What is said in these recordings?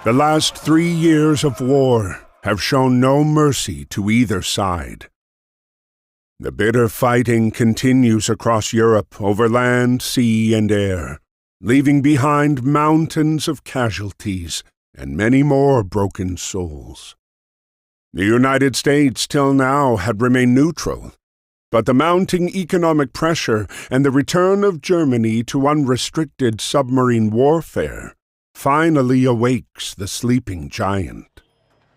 The last 3 years of war have shown no mercy to either side. The bitter fighting continues across Europe over land, sea, and air, leaving behind mountains of casualties and many more broken souls. The United States till now had remained neutral, but the mounting economic pressure and the return of Germany to unrestricted submarine warfare finally awakes the sleeping giant.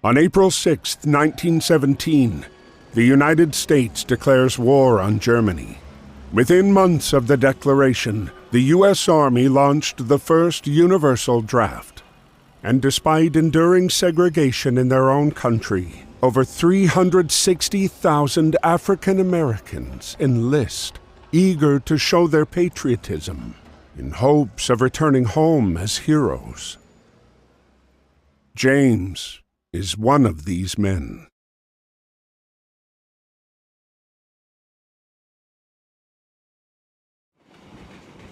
On April 6, 1917, the United States declares war on Germany. Within months of the declaration, the U.S. Army launched the first universal draft. And despite enduring segregation in their own country, over 360,000 African Americans enlist, eager to show their patriotism, in hopes of returning home as heroes. James is one of these men.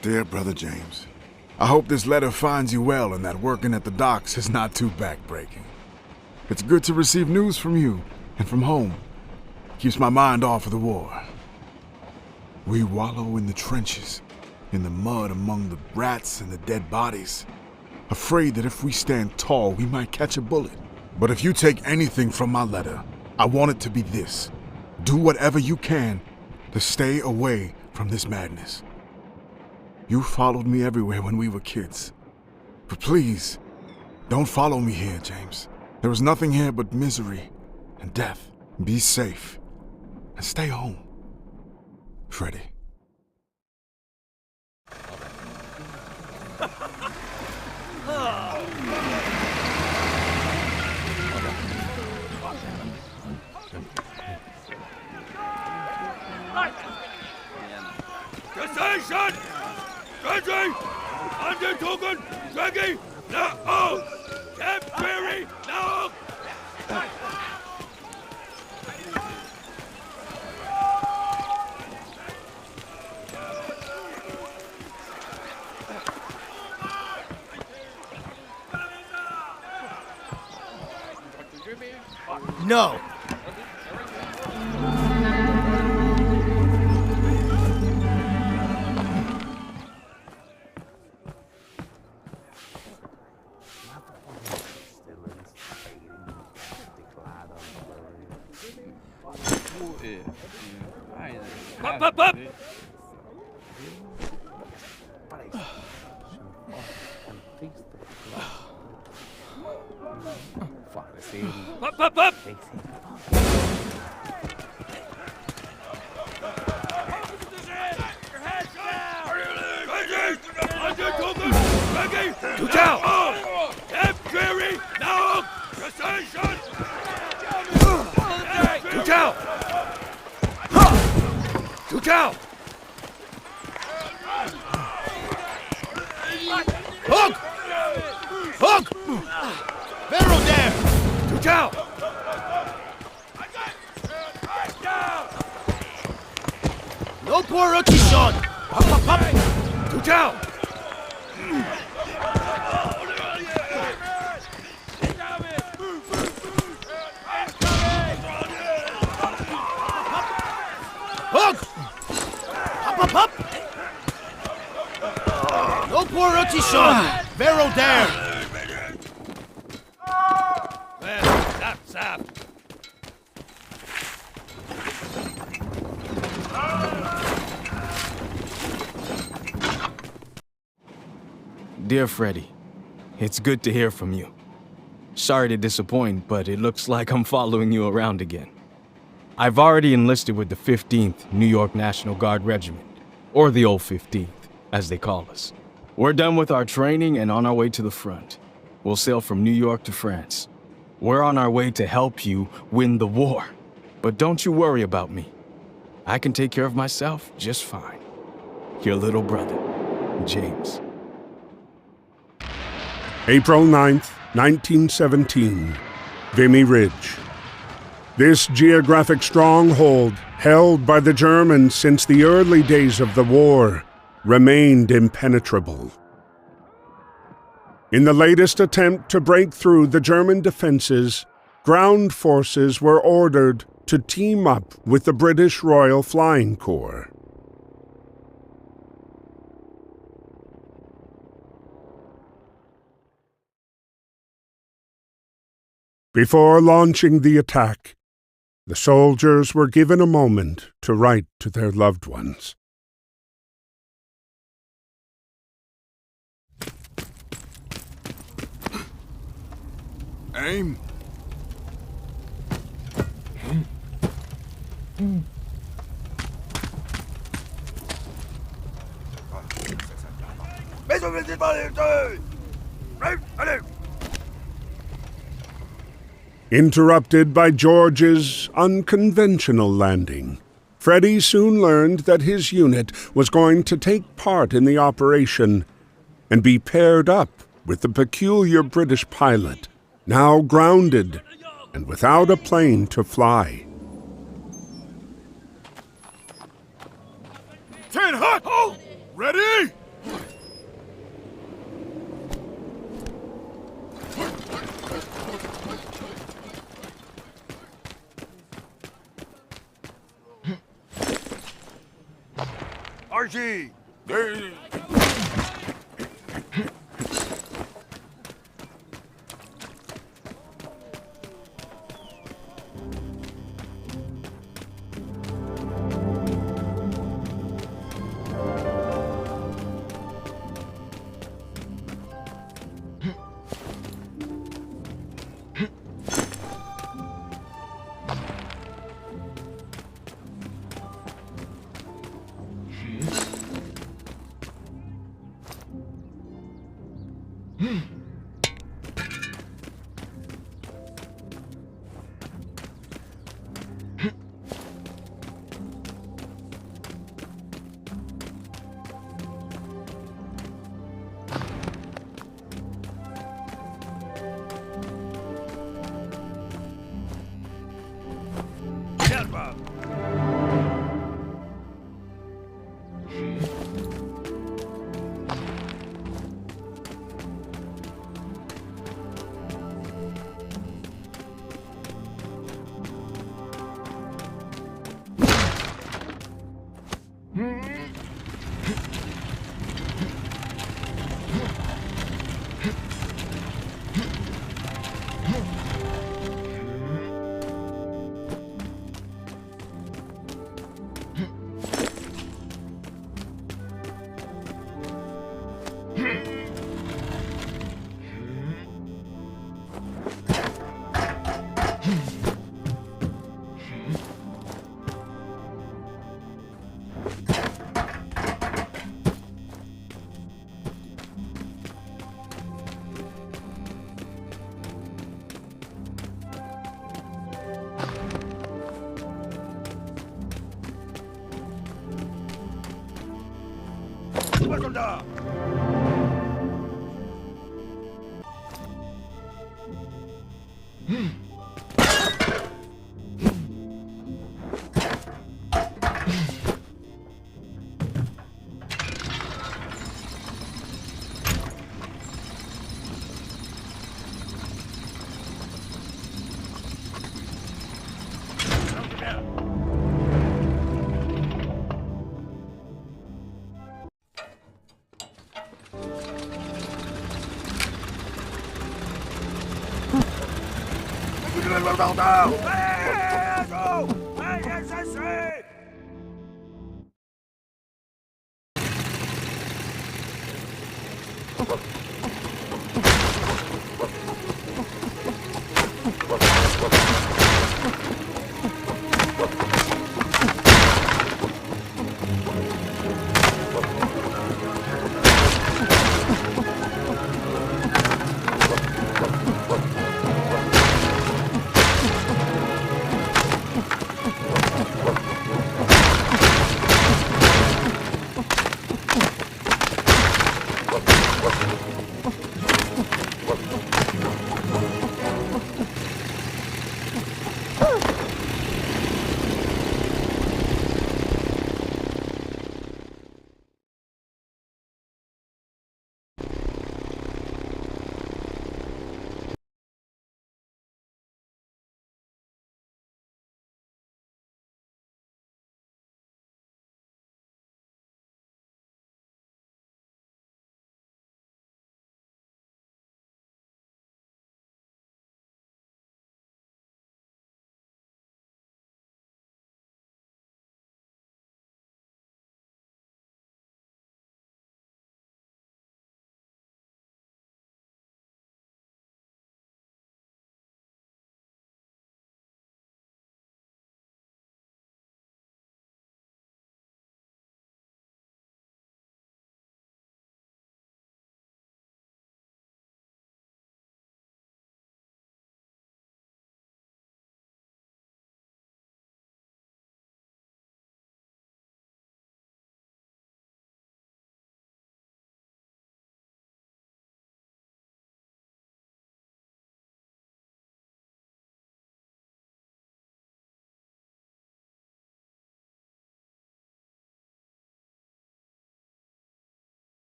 Dear Brother James, I hope this letter finds you well and that working at the docks is not too backbreaking. It's good to receive news from you and from home. Keeps my mind off of the war. We wallow in the trenches, in the mud among the rats and the dead bodies, afraid that if we stand tall, we might catch a bullet. But if you take anything from my letter, I want it to be this. Do whatever you can to stay away from this madness. You followed me everywhere when we were kids. But please, don't follow me here, James. There is nothing here but misery and death. Be safe and stay home. Freddie. Cessation! Ready! Undertaken! Ready! Now! Get weary! Now! No! Up! Up! Up! Up! To down! Get weary! Now! Cessation! To down! To down! Hook! Hook! Barrel there! To down! No poor rookie shot! Up, up, up! To down! Hook! Up, up, up! No poor rookie shot! Barrel there! Stop! Dear Freddie, it's good to hear from you. Sorry to disappoint, but it looks like I'm following you around again. I've already enlisted with the 15th New York National Guard Regiment, or the old 15th, as they call us. We're done with our training and on our way to the front. We'll sail from New York to France. We're on our way to help you win the war. But don't you worry about me. I can take care of myself just fine. Your little brother, James. April 9th, 1917, Vimy Ridge. This geographic stronghold, held by the Germans since the early days of the war, remained impenetrable. In the latest attempt to break through the German defenses, ground forces were ordered to team up with the British Royal Flying Corps. Before launching the attack, the soldiers were given a moment to write to their loved ones. Aim. Interrupted by George's unconventional landing, Freddy soon learned that his unit was going to take part in the operation and be paired up with the peculiar British pilot, now grounded and without a plane to fly. 10 hot! Oh! Ready? RG!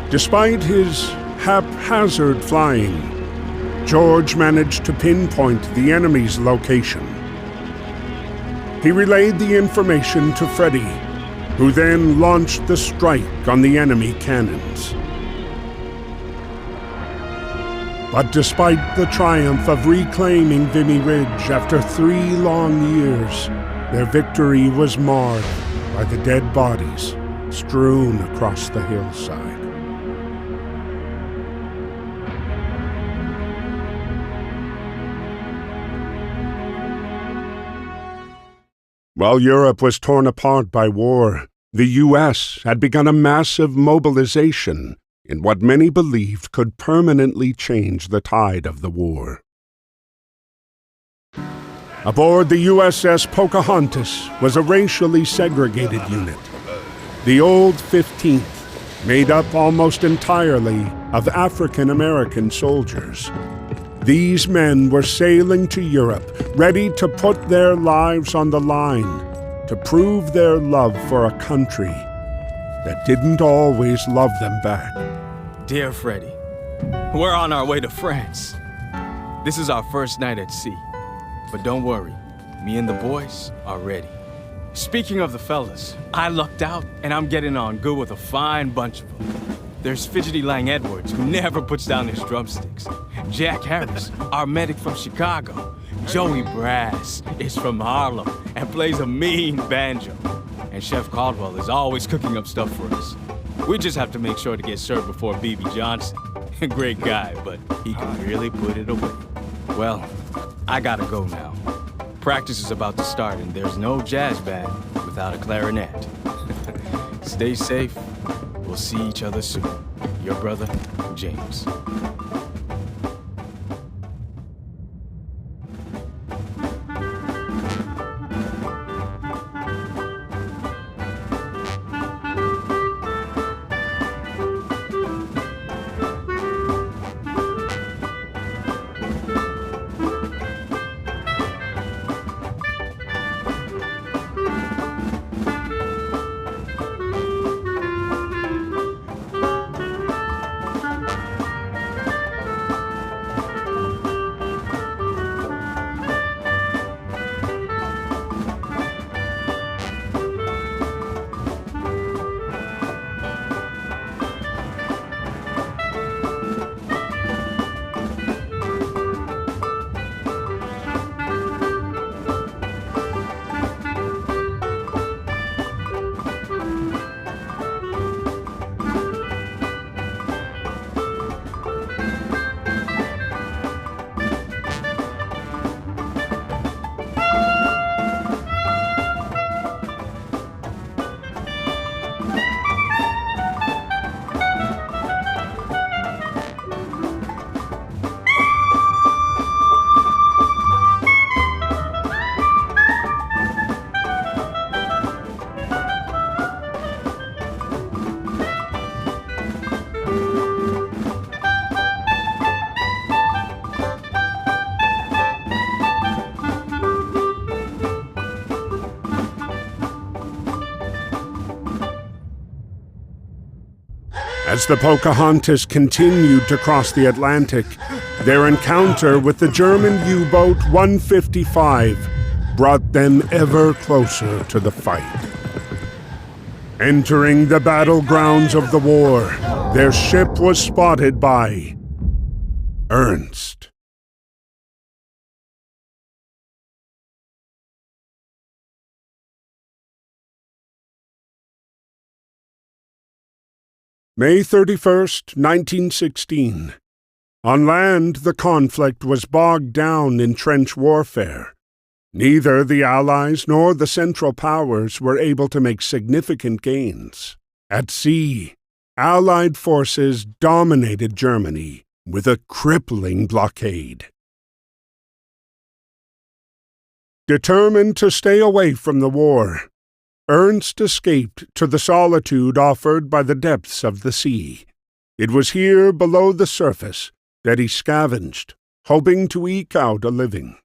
Despite his haphazard flying, George managed to pinpoint the enemy's location. He relayed the information to Freddy, who then launched the strike on the enemy cannons. But despite the triumph of reclaiming Vimy Ridge after 3 long years, their victory was marred by the dead bodies strewn across the hillside. While Europe was torn apart by war, the U.S. had begun a massive mobilization in what many believed could permanently change the tide of the war. Aboard the USS Pocahontas was a racially segregated unit. The Old 15th, made up almost entirely of African American soldiers. These men were sailing to Europe, ready to put their lives on the line, to prove their love for a country that didn't always love them back. Dear Freddy, we're on our way to France. This is our first night at sea. But don't worry, me and the boys are ready. Speaking of the fellas, I lucked out and I'm getting on good with a fine bunch of them. There's Fidgety Lang Edwards, who never puts down his drumsticks. Jack Harris, our medic from Chicago. Joey Brass is from Harlem and plays a mean banjo. And Chef Caldwell is always cooking up stuff for us. We just have to make sure to get served before B.B. Johnson. Great guy, but he can really put it away. Well, I gotta go now. Practice is about to start and there's no jazz band without a clarinet. Stay safe. We'll see each other soon. Your brother, James. As the Pocahontas continued to cross the Atlantic, their encounter with the German U-boat 155 brought them ever closer to the fight. Entering the battlegrounds of the war, their ship was spotted by Ernst. May 31st, 1916. On land, the conflict was bogged down in trench warfare. Neither the Allies nor the Central Powers were able to make significant gains. At sea, Allied forces dominated Germany with a crippling blockade. Determined to stay away from the war, Ernst escaped to the solitude offered by the depths of the sea. It was here below the surface that he scavenged, hoping to eke out a living.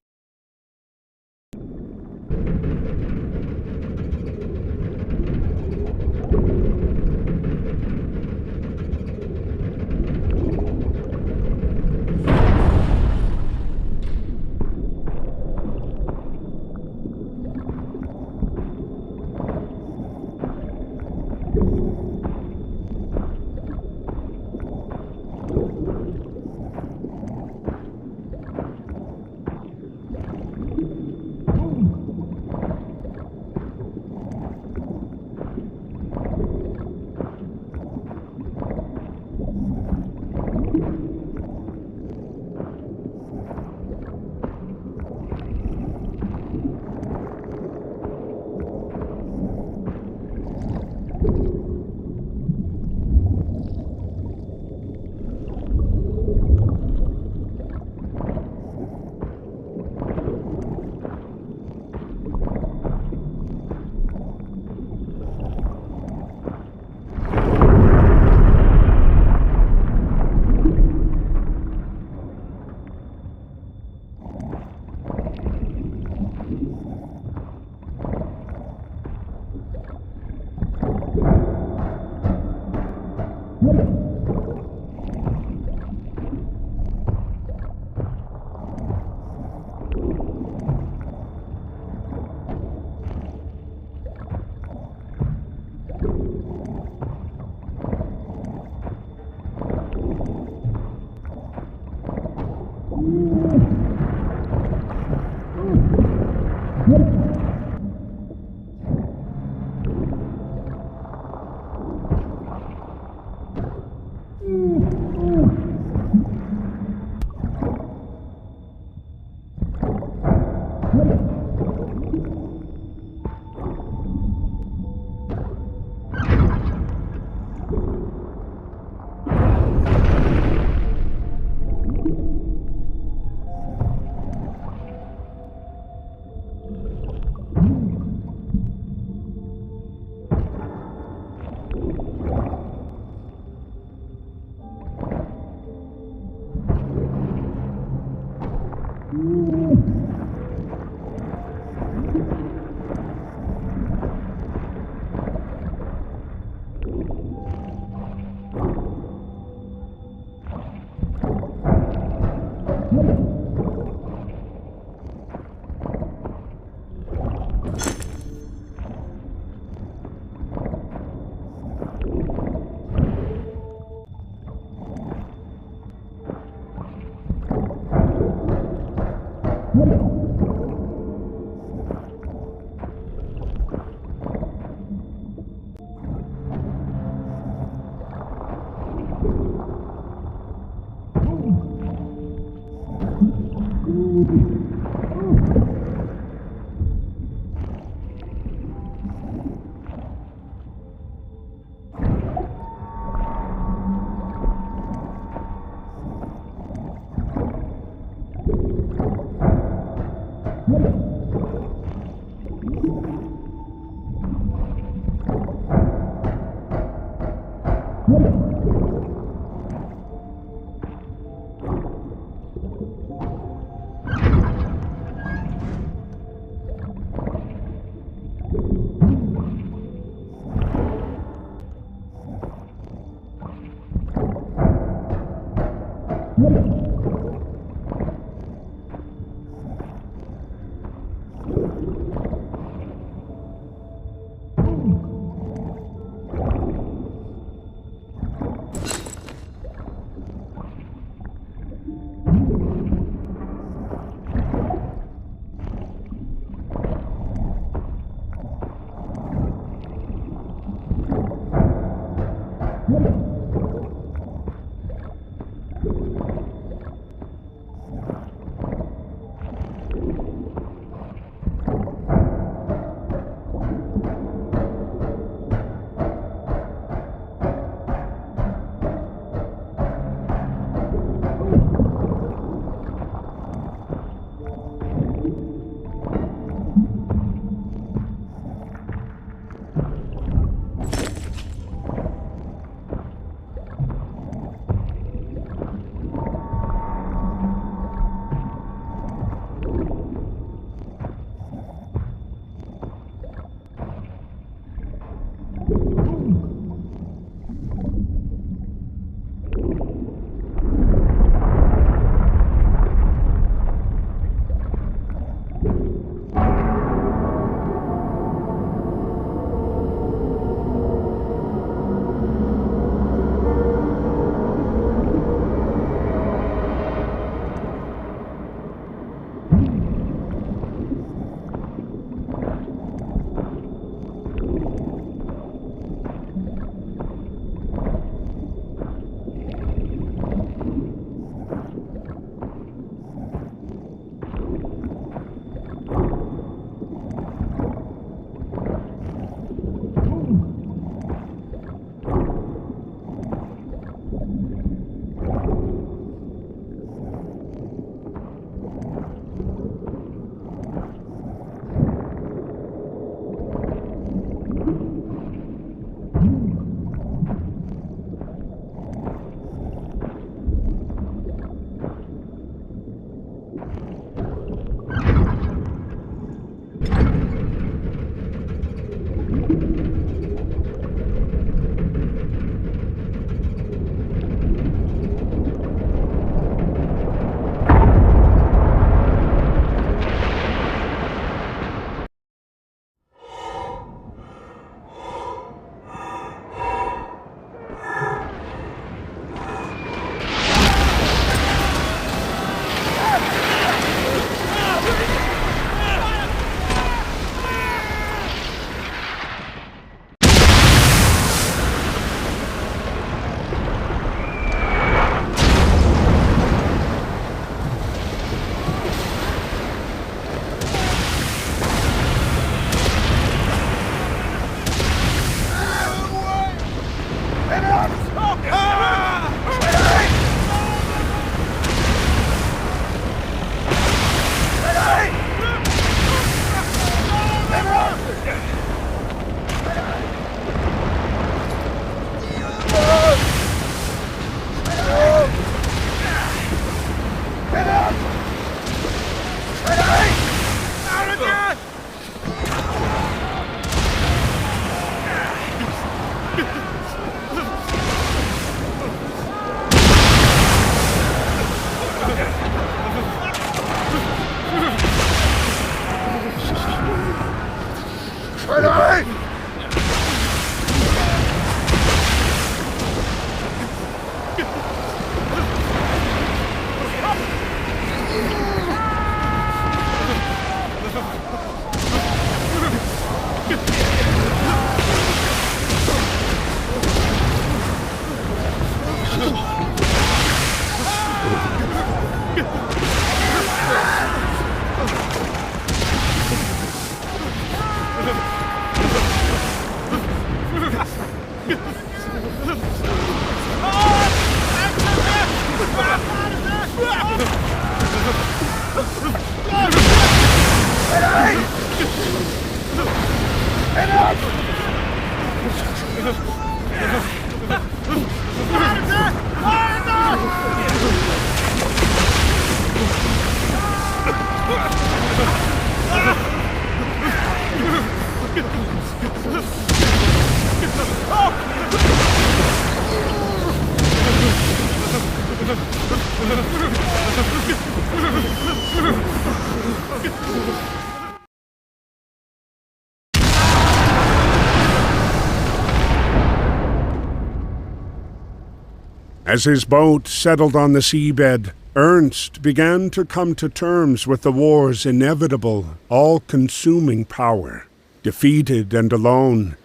As his boat settled on the seabed, Ernst began to come to terms with the war's inevitable, all-consuming power. Defeated and alone,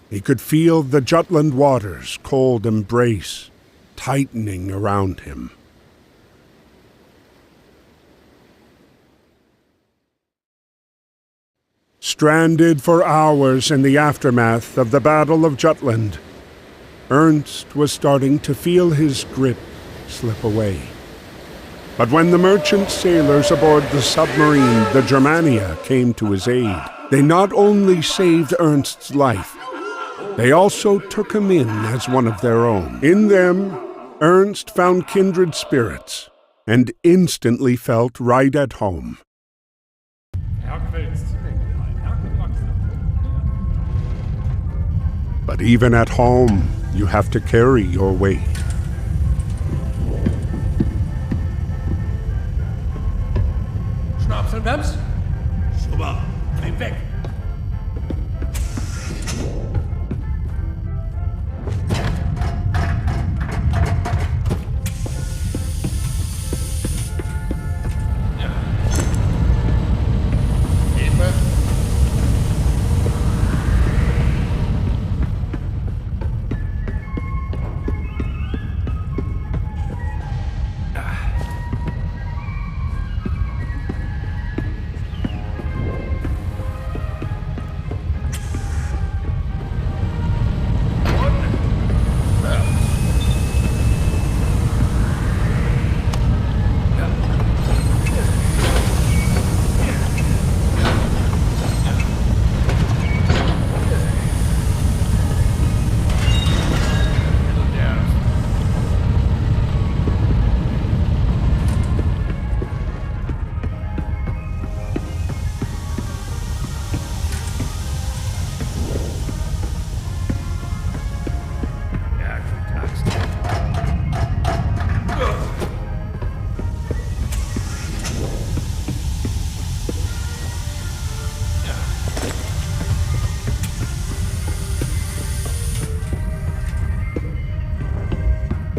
he could feel the Jutland waters' cold embrace tightening around him. Stranded for hours in the aftermath of the Battle of Jutland, Ernst was starting to feel his grip slip away. But when the merchant sailors aboard the submarine, the Germania, came to his aid, they not only saved Ernst's life, they also took him in as one of their own. In them, Ernst found kindred spirits and instantly felt right at home. But even at home, you have to carry your weight. Schnaps und Bams? Schubber, bleib weg!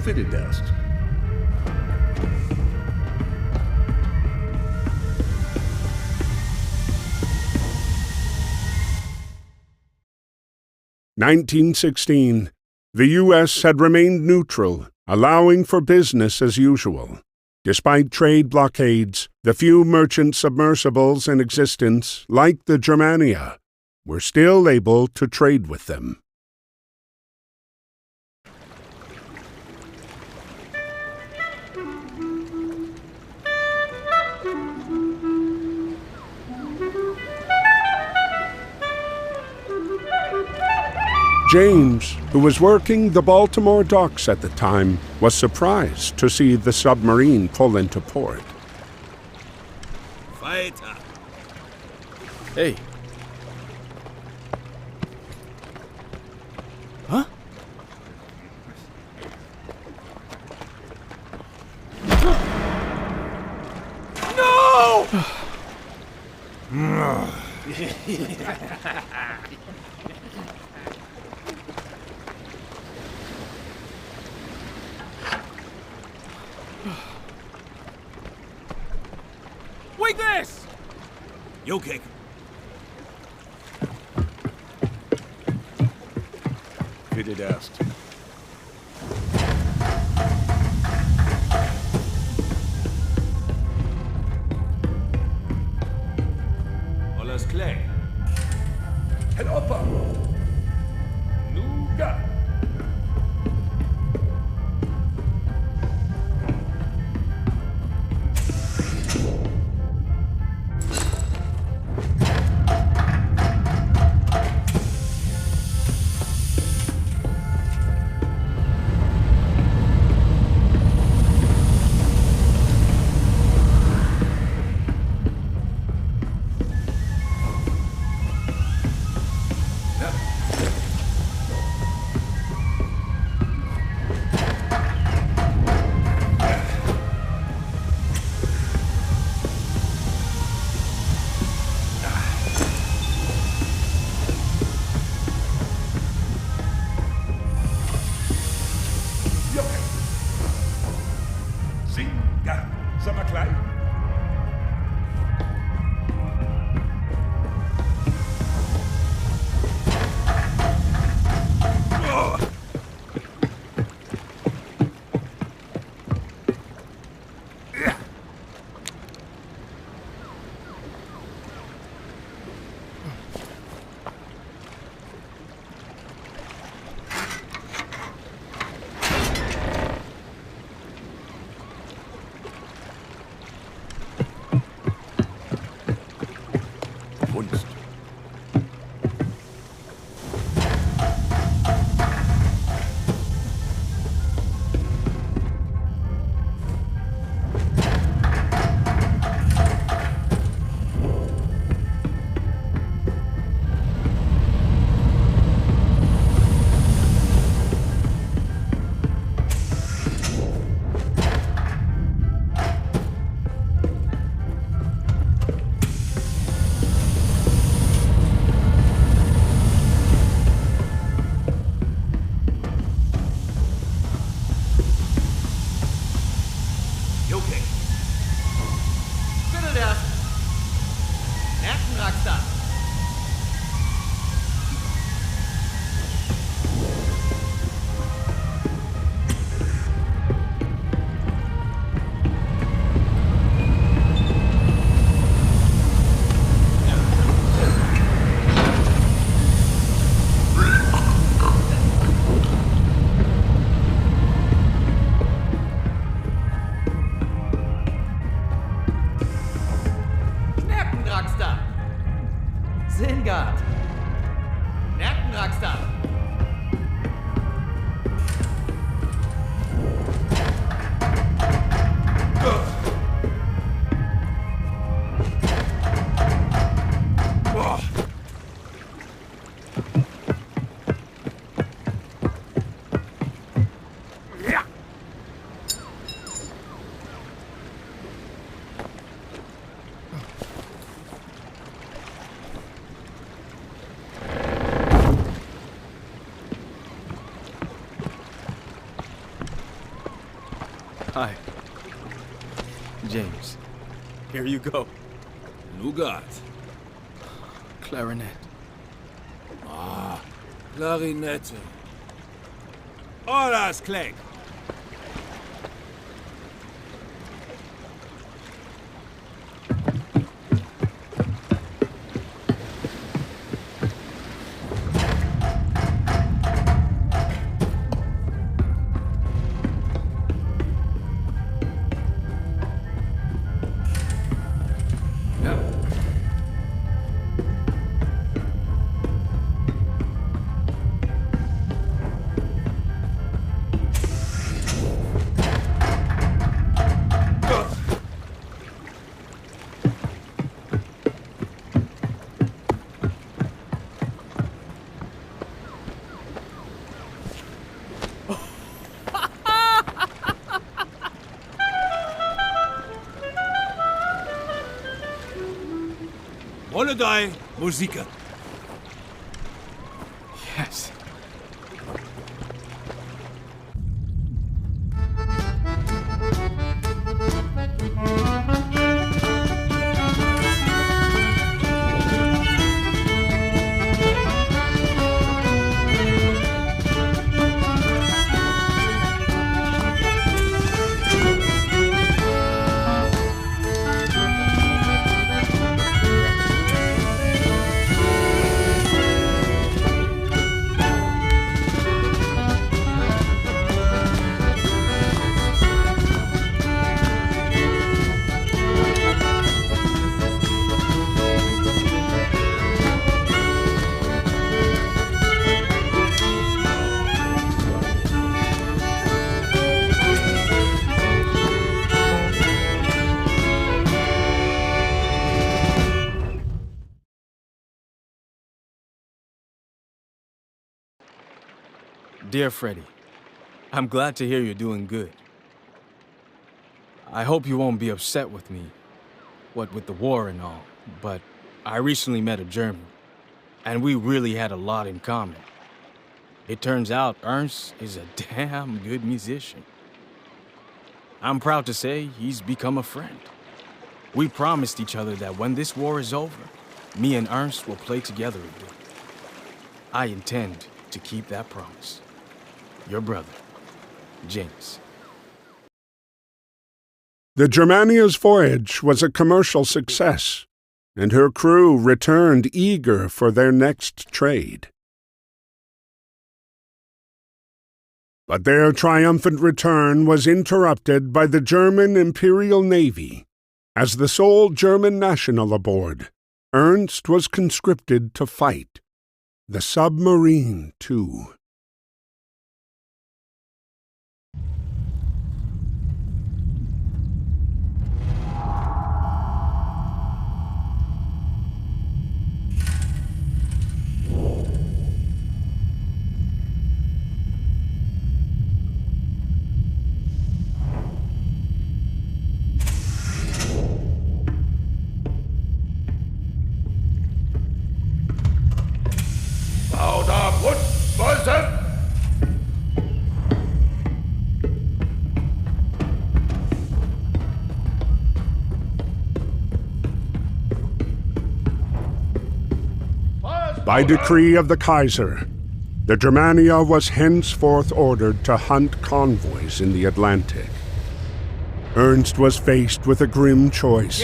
Fitted desk. (1916). The U.S. had remained neutral, allowing for business as usual. Despite trade blockades, the few merchant submersibles in existence, like the Germania, were still able to trade with them. James, who was working the Baltimore docks at the time, was surprised to see the submarine pull into port. Weiter. Hey. Huh? No! Wait this! You kick. Fitted desk. Alles klar. Head upper! Nuga! Hi. James. Here you go. Nougat. Clarinet. Clarinette. Alles Kleck. Holiday Musiker. Yes. Dear Freddy, I'm glad to hear you're doing good. I hope you won't be upset with me, what with the war and all, but I recently met a German, and we really had a lot in common. It turns out Ernst is a damn good musician. I'm proud to say he's become a friend. We promised each other that when this war is over, me and Ernst will play together again. I intend to keep that promise. Your brother, James. The Germania's voyage was a commercial success, and her crew returned eager for their next trade. But their triumphant return was interrupted by the German Imperial Navy. As the sole German national aboard, Ernst was conscripted to fight. The submarine, too. By decree of the Kaiser, the Germania was henceforth ordered to hunt convoys in the Atlantic. Ernst was faced with a grim choice: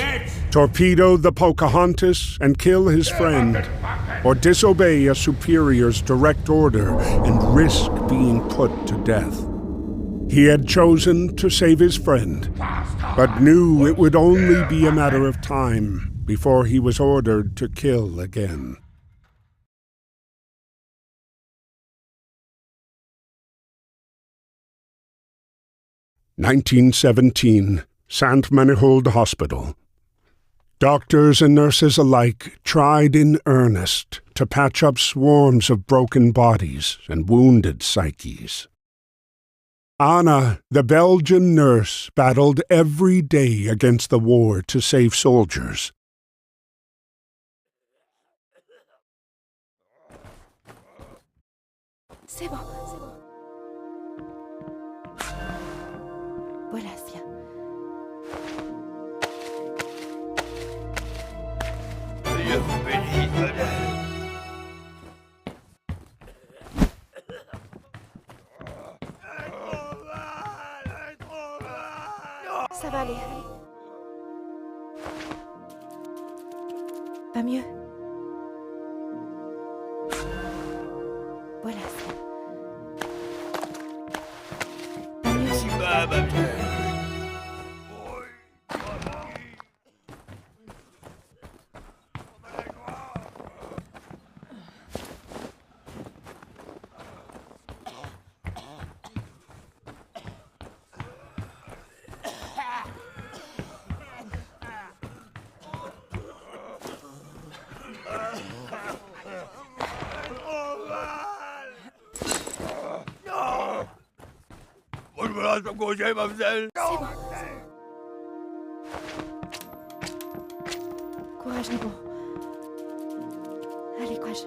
torpedo the Pocahontas and kill his friend, or disobey a superior's direct order and risk being put to death. He had chosen to save his friend, but knew it would only be a matter of time before he was ordered to kill again. (1917) Saint Manihold Hospital. Doctors and nurses alike tried in earnest to patch up swarms of broken bodies and wounded psyches. Anna, the Belgian nurse, battled every day against the war to save soldiers. Voilà, Sia. Ça va aller, allez. Pas mieux. Voilà, Sia. Pas mieux. C'est bon. Courage, Nebo. Allez, courage.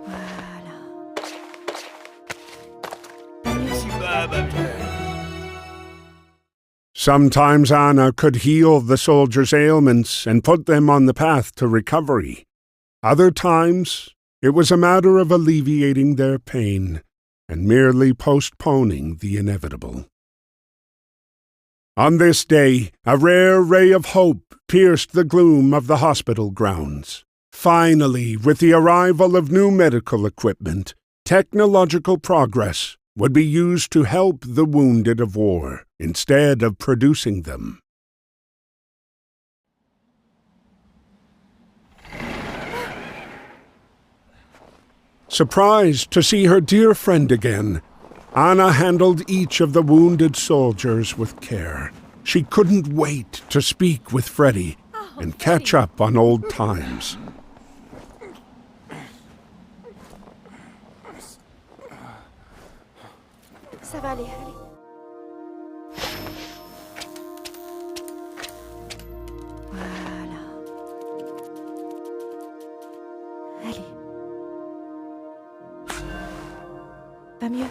Voilà. Pas mieux. Sometimes Anna could heal the soldiers' ailments and put them on the path to recovery. Other times, it was a matter of alleviating their pain and merely postponing the inevitable. On this day, a rare ray of hope pierced the gloom of the hospital grounds. Finally, with the arrival of new medical equipment, technological progress would be used to help the wounded of war instead of producing them. Surprised to see her dear friend again, Anna handled each of the wounded soldiers with care. She couldn't wait to speak with Freddie and catch up on old times. Ça va aller, allez. Voilà. Allez. Pas mieux.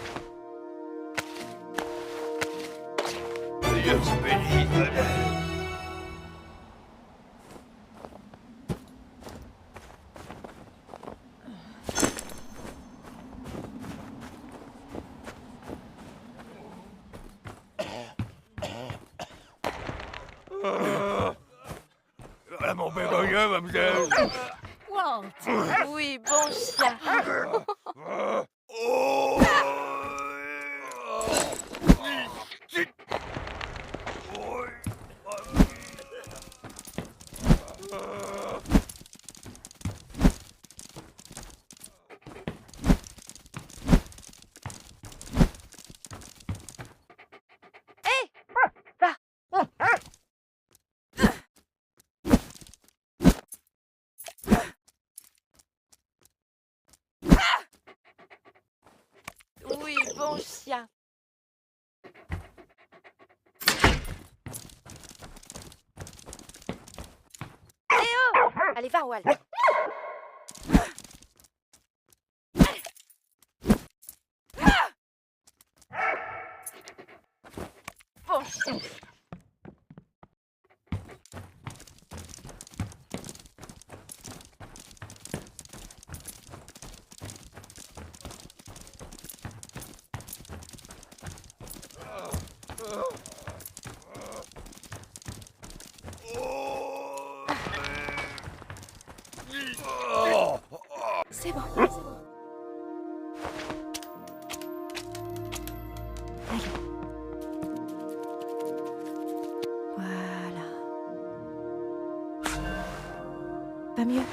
Walt. Oui, bon chien. Oui, bon chien. Oh! Allez, va, Walt. Bon chien. C'est bon, c'est bon. Allez. Voilà. Pas mieux.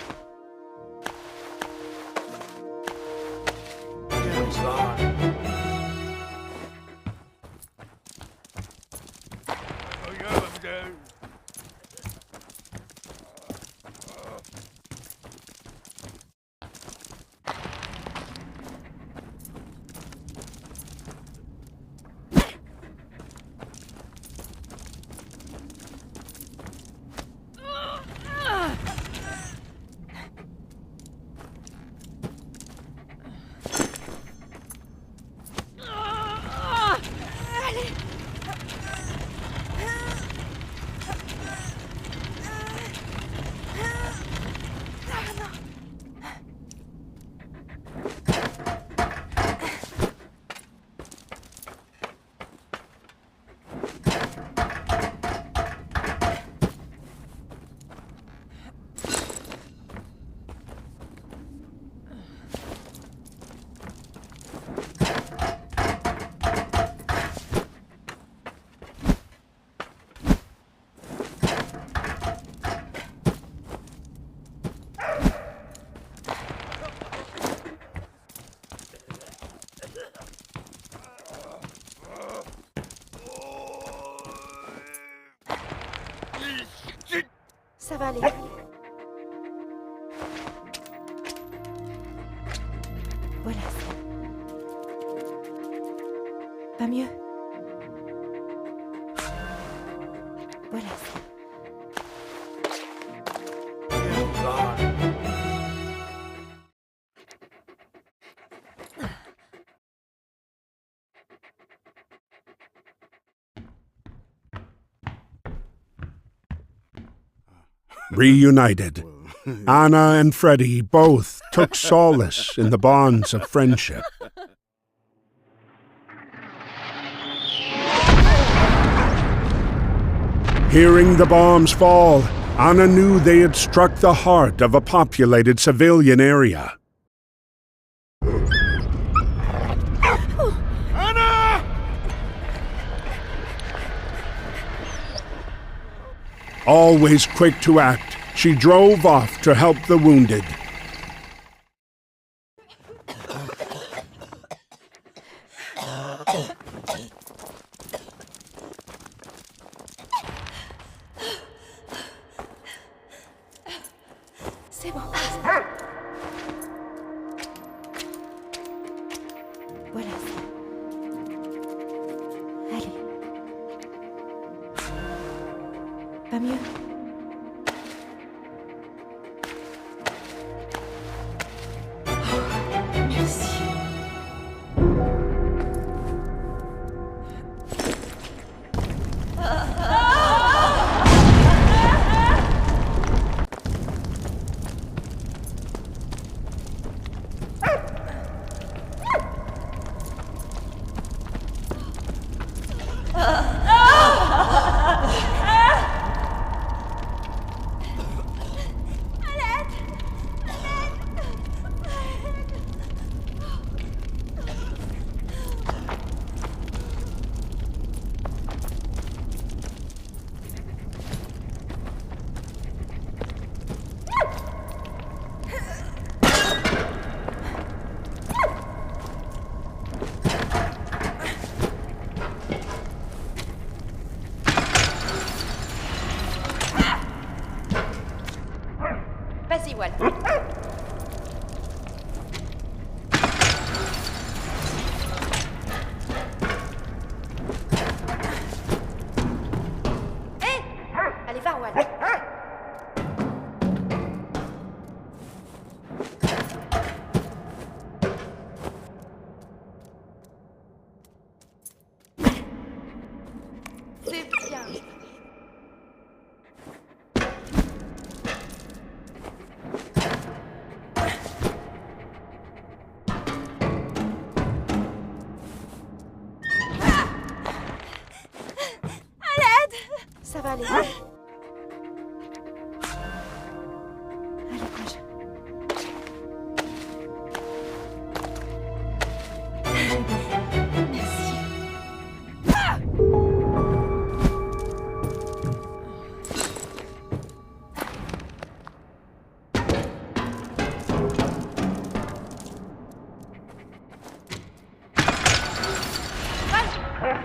Ça va aller. Voilà. Pas mieux. Voilà. Reunited, Anna and Freddie both took solace in the bonds of friendship. Hearing the bombs fall, Anna knew they had struck the heart of a populated civilian area. Anna! Always quick to act, she drove off to help the wounded. C'est bon. Voilà. Allez. Pas mieux. Merci. Vas-y, Walt. Hé! Allez, va, Walt. C'est bien. Ça va aller. Allez, courage. Merci.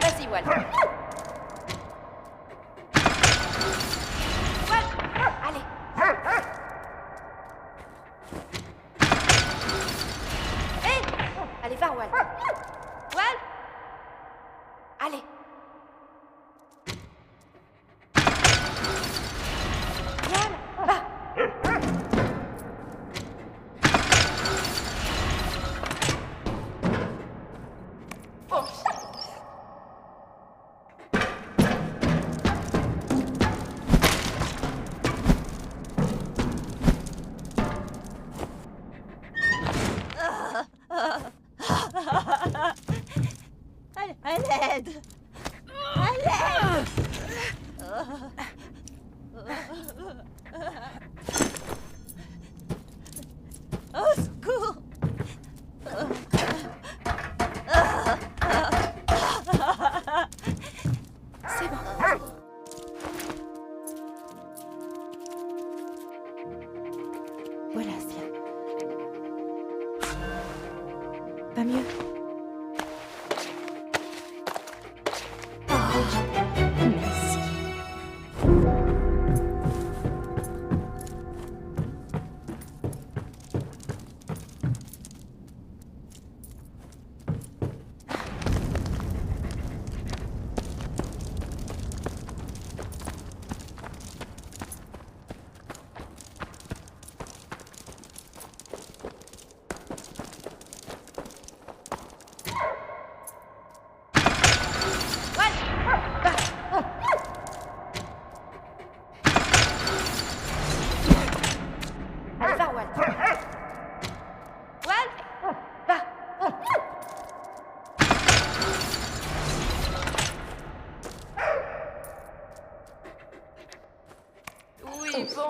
Vas-y, Walt. Allez. Hé! Allez, va, Walt. Walt! Allez. Viens, va. Bon. À l'aide!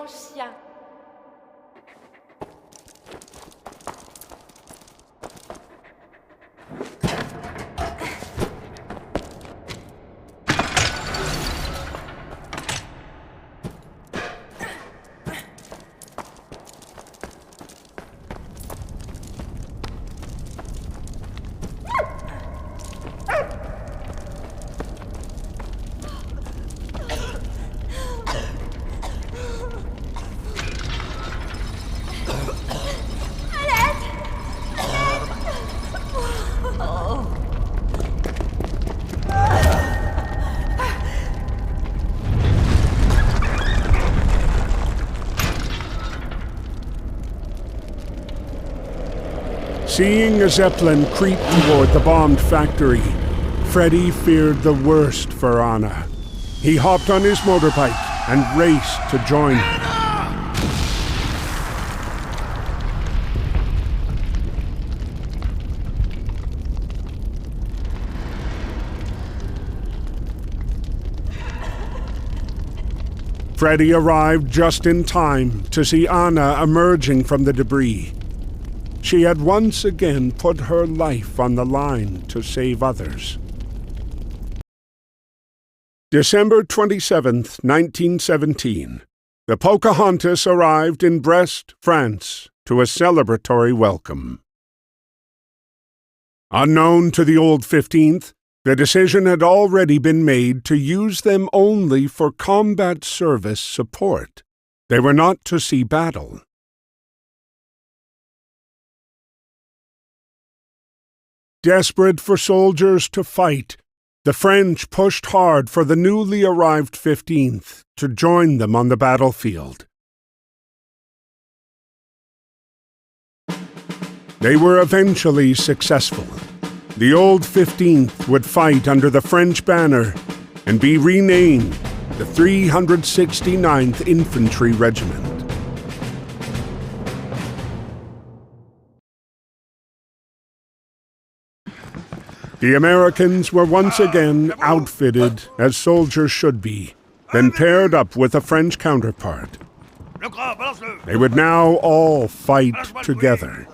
étrange chien. Seeing a Zeppelin creep toward the bombed factory, Freddy feared the worst for Anna. He hopped on his motorbike and raced to join her. Freddy arrived just in time to see Anna emerging from the debris. She had once again put her life on the line to save others. December 27th, 1917. The Pocahontas arrived in Brest, France, to a celebratory welcome. Unknown to the Old 15th, the decision had already been made to use them only for combat service support. They were not to see battle. Desperate for soldiers to fight, the French pushed hard for the newly arrived 15th to join them on the battlefield. They were eventually successful. The old 15th would fight under the French banner and be renamed the 369th Infantry Regiment. The Americans were once again outfitted as soldiers should be, then paired up with a French counterpart. They would now all fight together.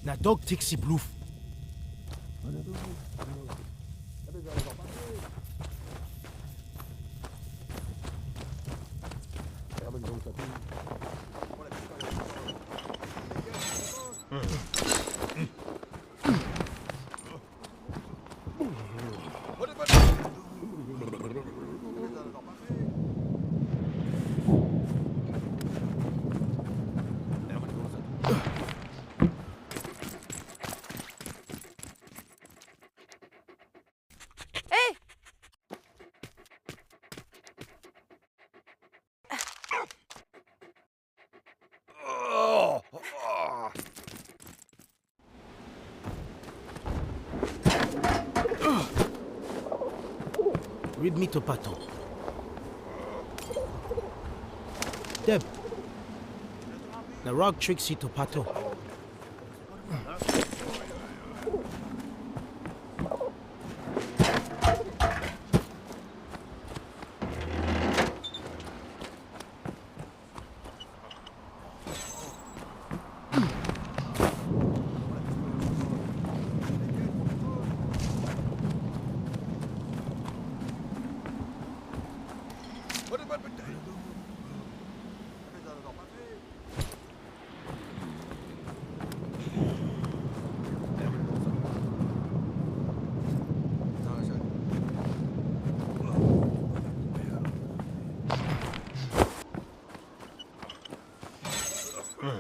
Na dog tixi bluff. Read me to Pato. Deb. The rock tricks you to Pato.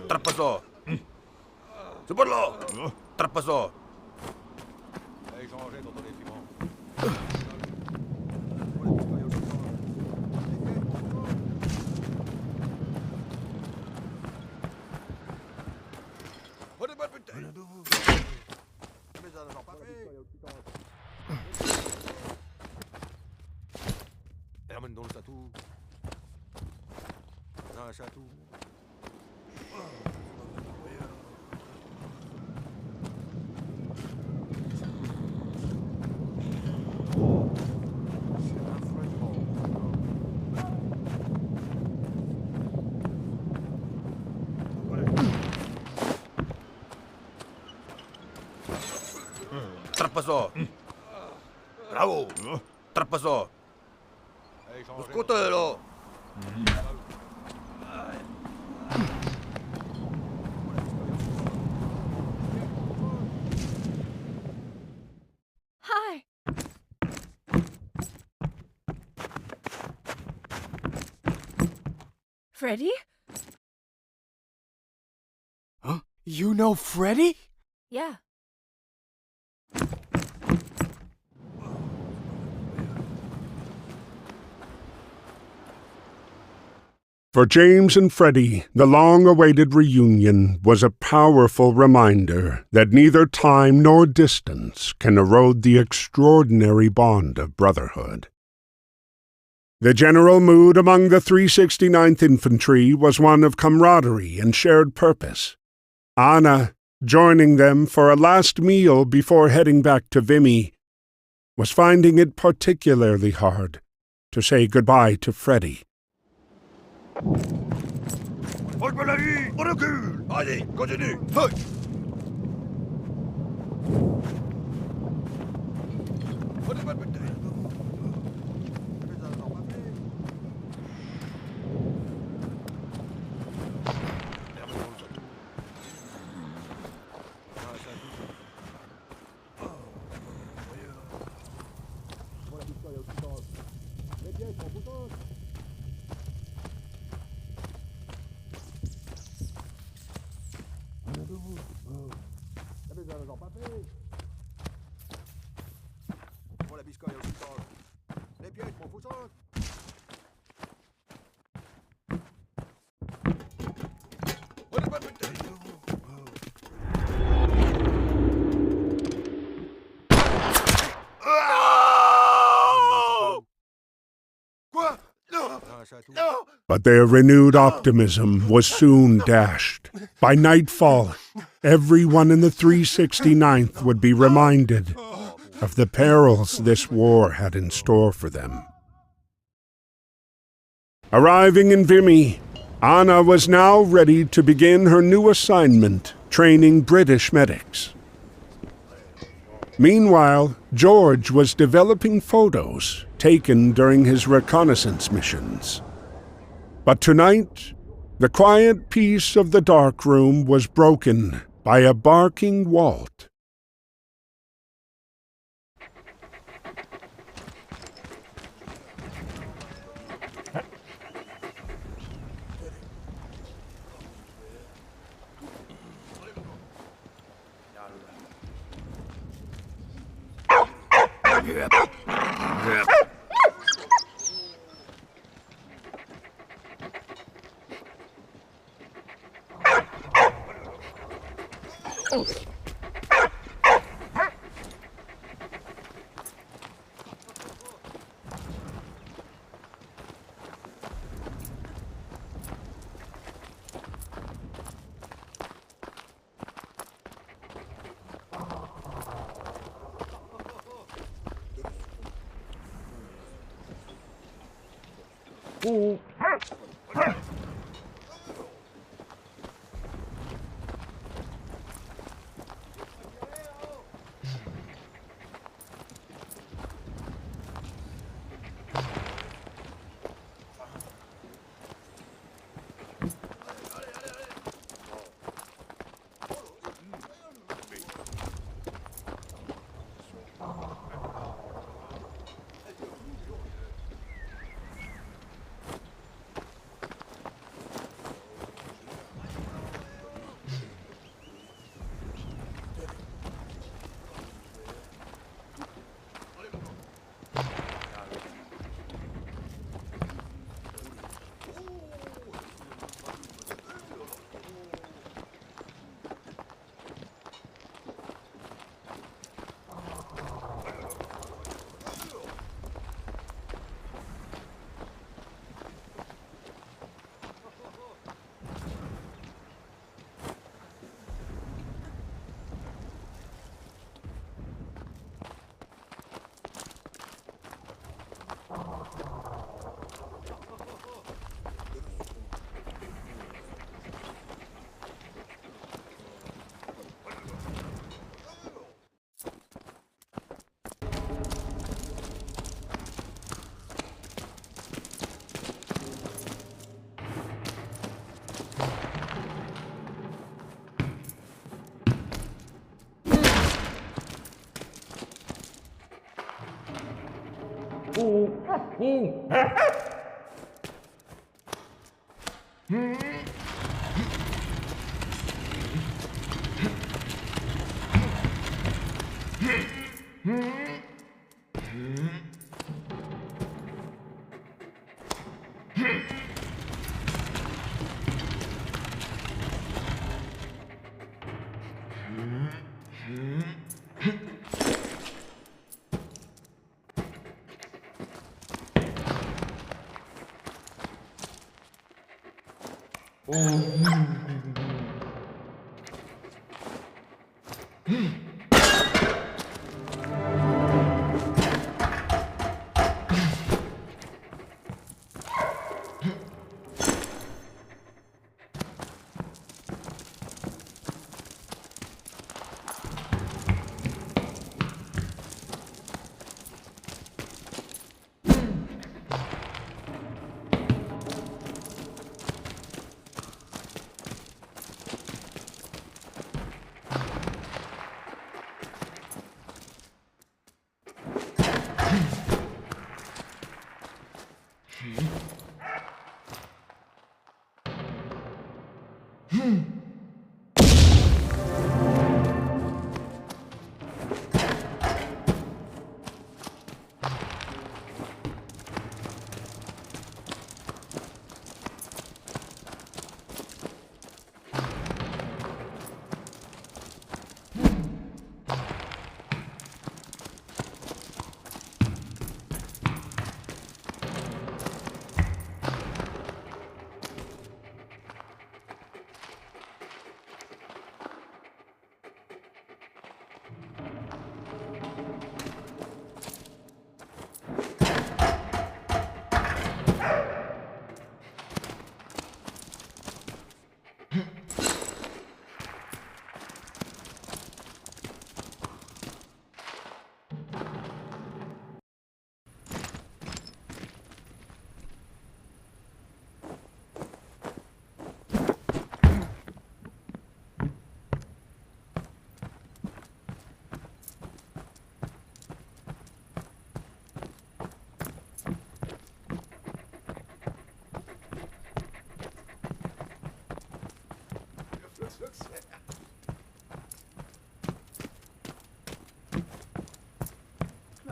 Trapassò! Superlo! Trapassò! نعمل دون ساتو ناشاتو Trapassò! Bravo! Trapassò! Scutelo! Hi. Freddy? Huh? You know Freddy? Yeah. For James and Freddie, the long-awaited reunion was a powerful reminder that neither time nor distance can erode the extraordinary bond of brotherhood. The general mood among the 369th Infantry was one of camaraderie and shared purpose. Anna, joining them for a last meal before heading back to Vimy, was finding it particularly hard to say goodbye to Freddie. Force la vie! On recule! Allez, continue! Hey! But their renewed optimism was soon dashed. By nightfall, everyone in the 369th would be reminded of the perils this war had in store for them. Arriving in Vimy, Anna was now ready to begin her new assignment, training British medics. Meanwhile, George was developing photos taken during his reconnaissance missions. But tonight, the quiet peace of the dark room was broken by a barking Walt.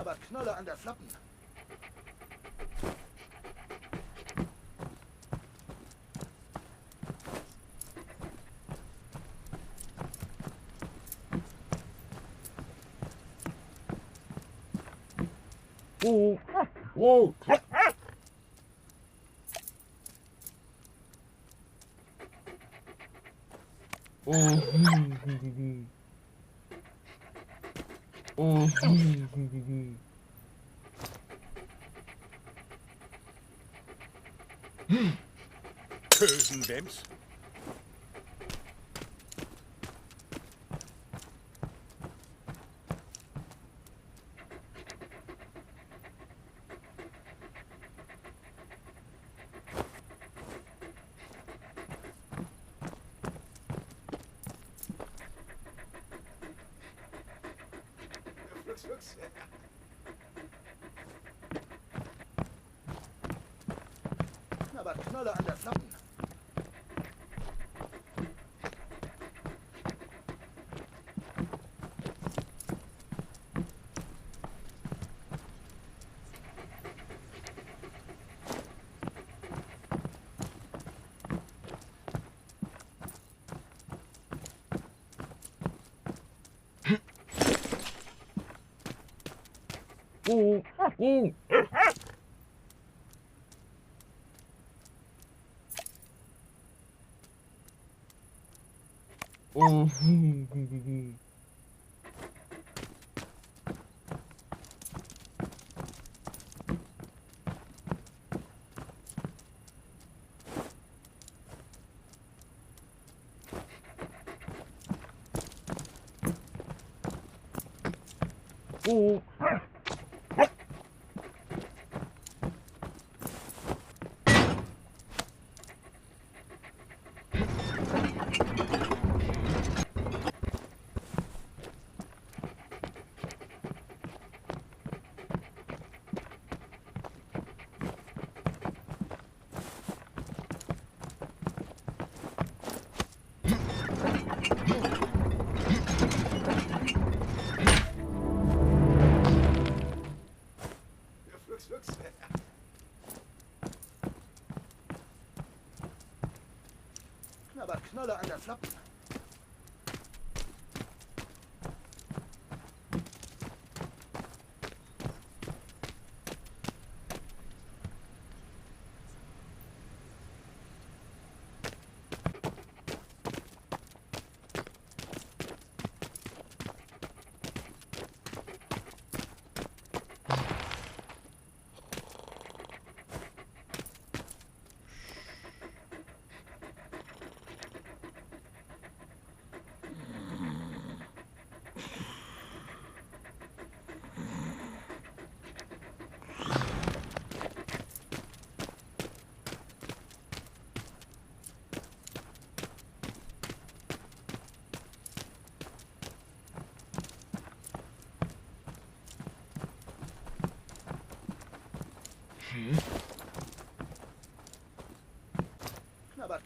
Knabber Knolle an der Flappen. Whoa! Kösendems. Knabber Knolle an der Flappen. Knaller an der Flappe.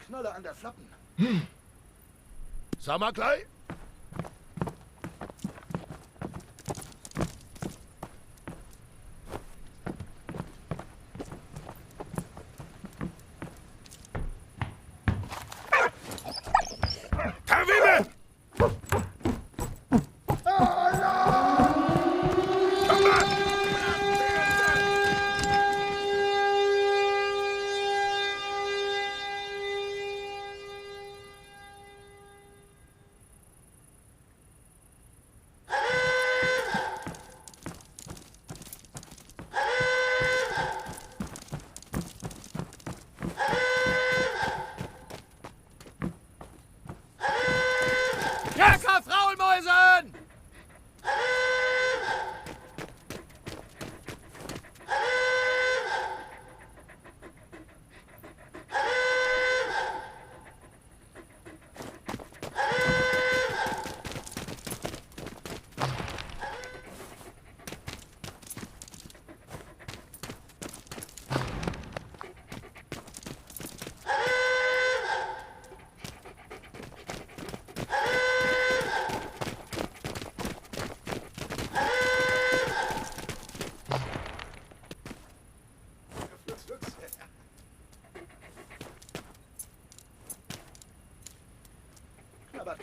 Knaller an der Flappen. Sag mal gleich. Terwille! Kerker, Frauenmäusen!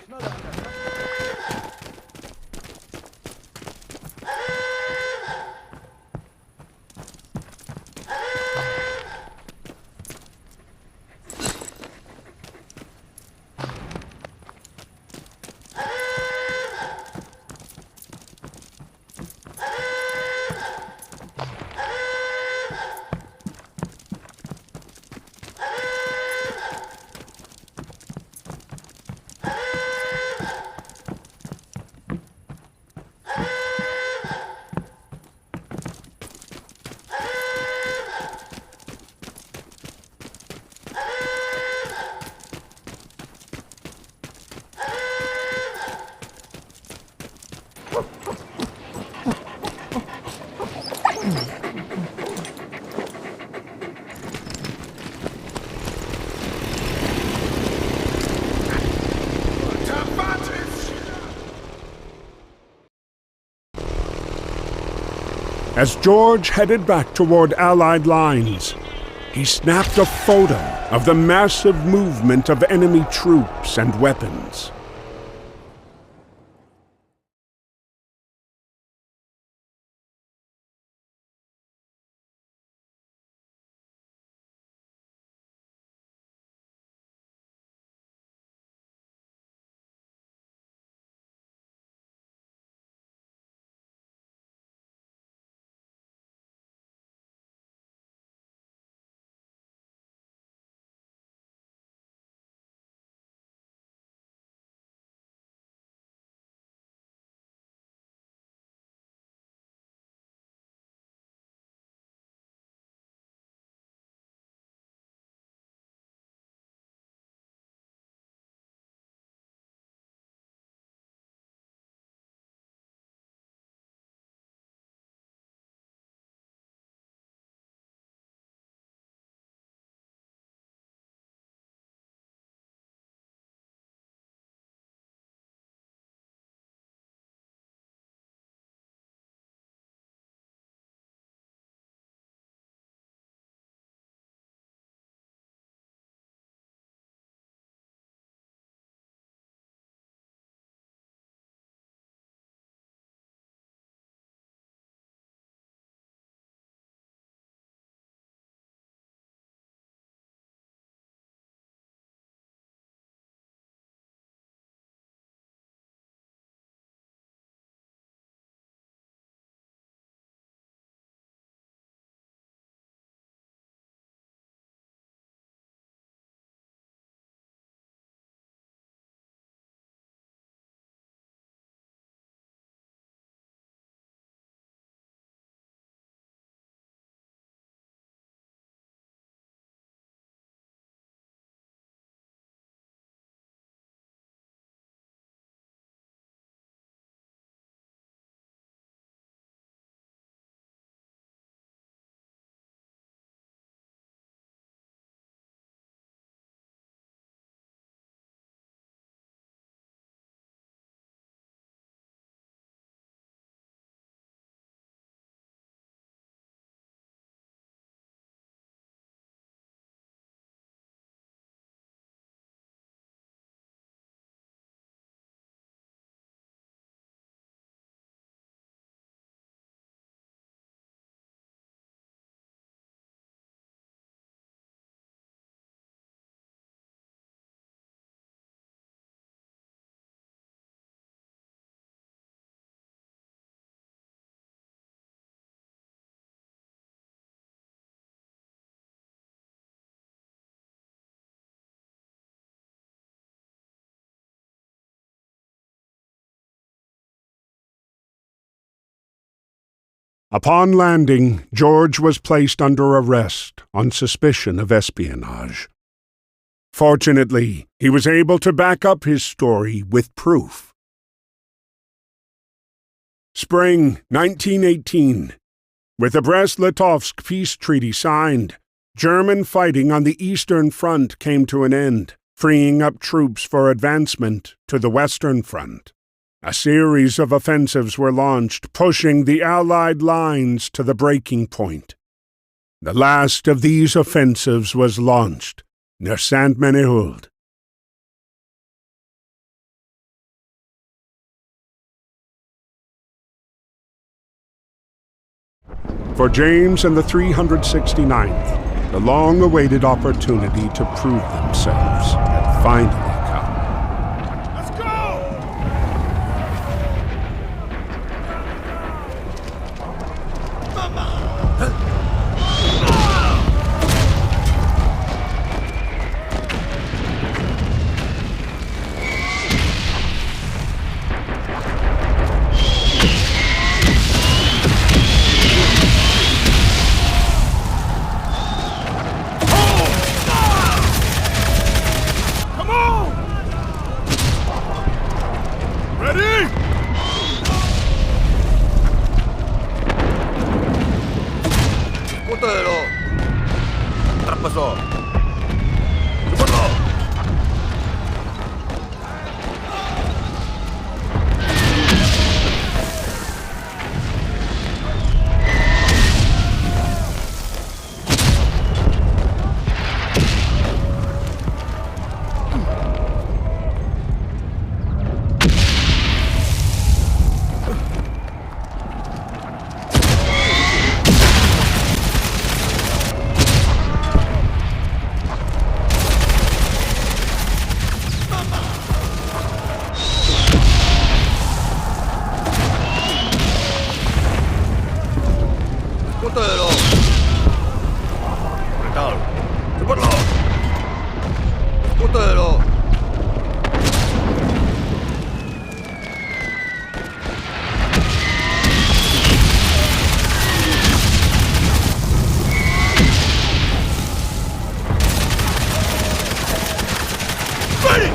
Knaller an der Flappe. As George headed back toward Allied lines, he snapped a photo of the massive movement of enemy troops and weapons. Upon landing, George was placed under arrest on suspicion of espionage. Fortunately, he was able to back up his story with proof. Spring 1918. With the Brest-Litovsk peace treaty signed, German fighting on the Eastern Front came to an end, freeing up troops for advancement to the Western Front. A series of offensives were launched, pushing the Allied lines to the breaking point. The last of these offensives was launched near Saint-Menehould. For James and the 369th, the long-awaited opportunity to prove themselves had finally come. Let's go! Come on! Ready? Cútelo. Traspasó. ¡Súperlo! Cútelo. Apretado. ¡Súperlo! Cútelo. Ready!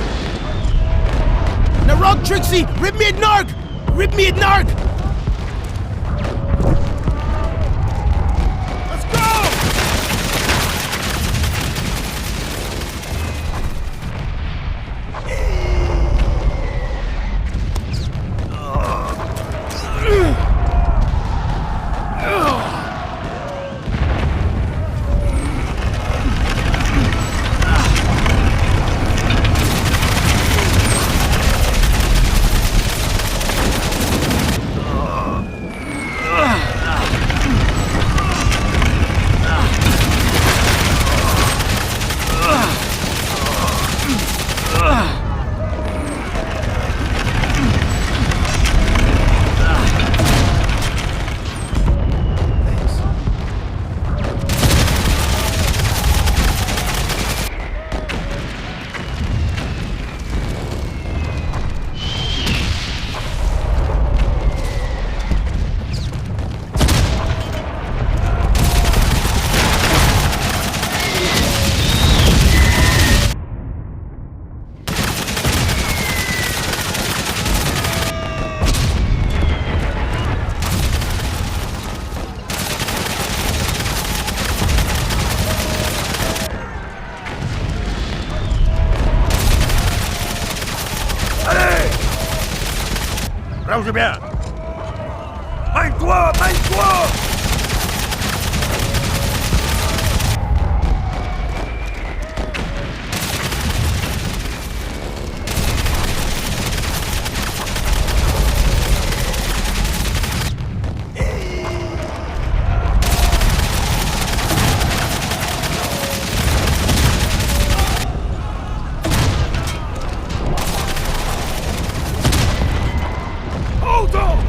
Narog Trixie! Rip me at Narg! Rip me at Narg! Let's go! Range bien. Mène-toi, mène-toi! Hold on!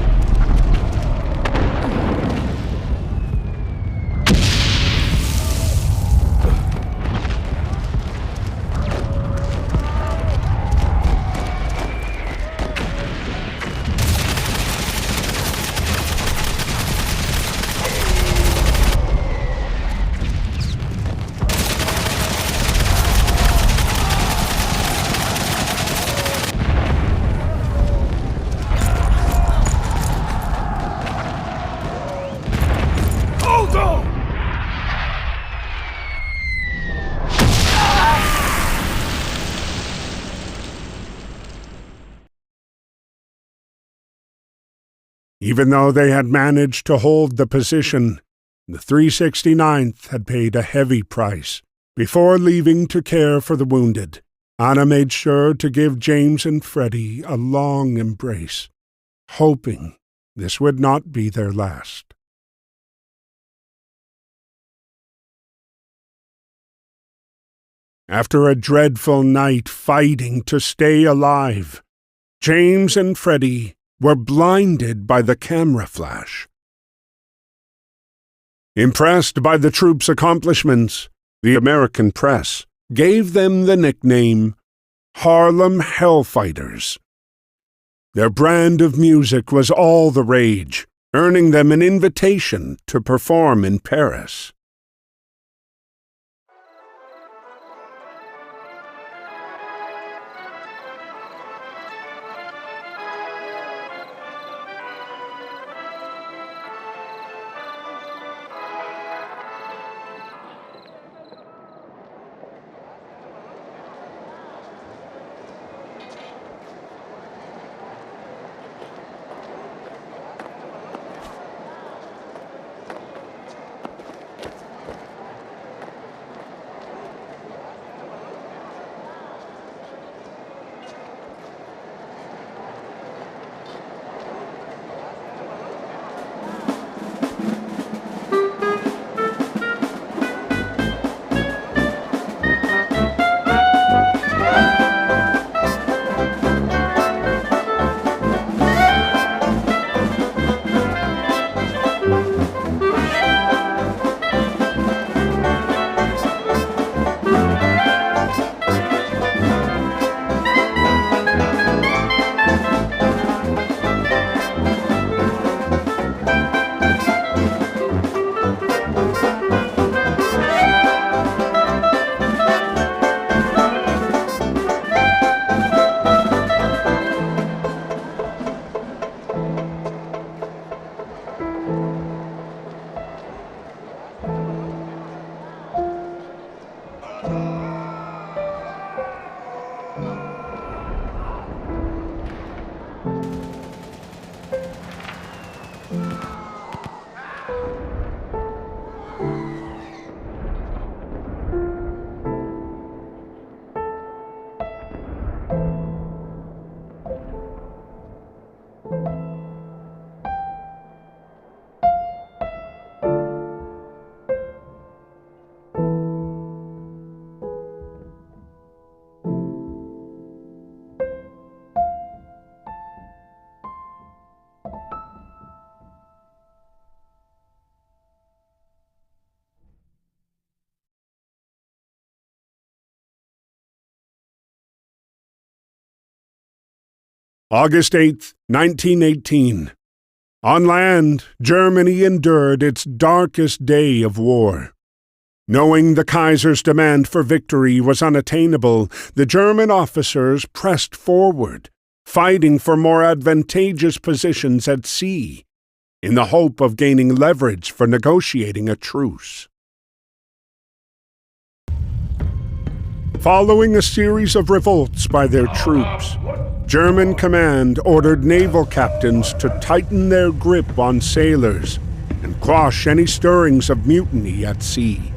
Even though they had managed to hold the position, the 369th had paid a heavy price. Before leaving to care for the wounded, Anna made sure to give James and Freddie a long embrace, hoping this would not be their last. After a dreadful night fighting to stay alive, James and Freddie were blinded by the camera flash. Impressed by the troops' accomplishments, the American press gave them the nickname Harlem Hellfighters. Their brand of music was all the rage, earning them an invitation to perform in Paris. August 8th, 1918. On land, Germany endured its darkest day of war. Knowing the Kaiser's demand for victory was unattainable, the German officers pressed forward, fighting for more advantageous positions at sea, in the hope of gaining leverage for negotiating a truce. Following a series of revolts by their troops, German command ordered naval captains to tighten their grip on sailors and quash any stirrings of mutiny at sea.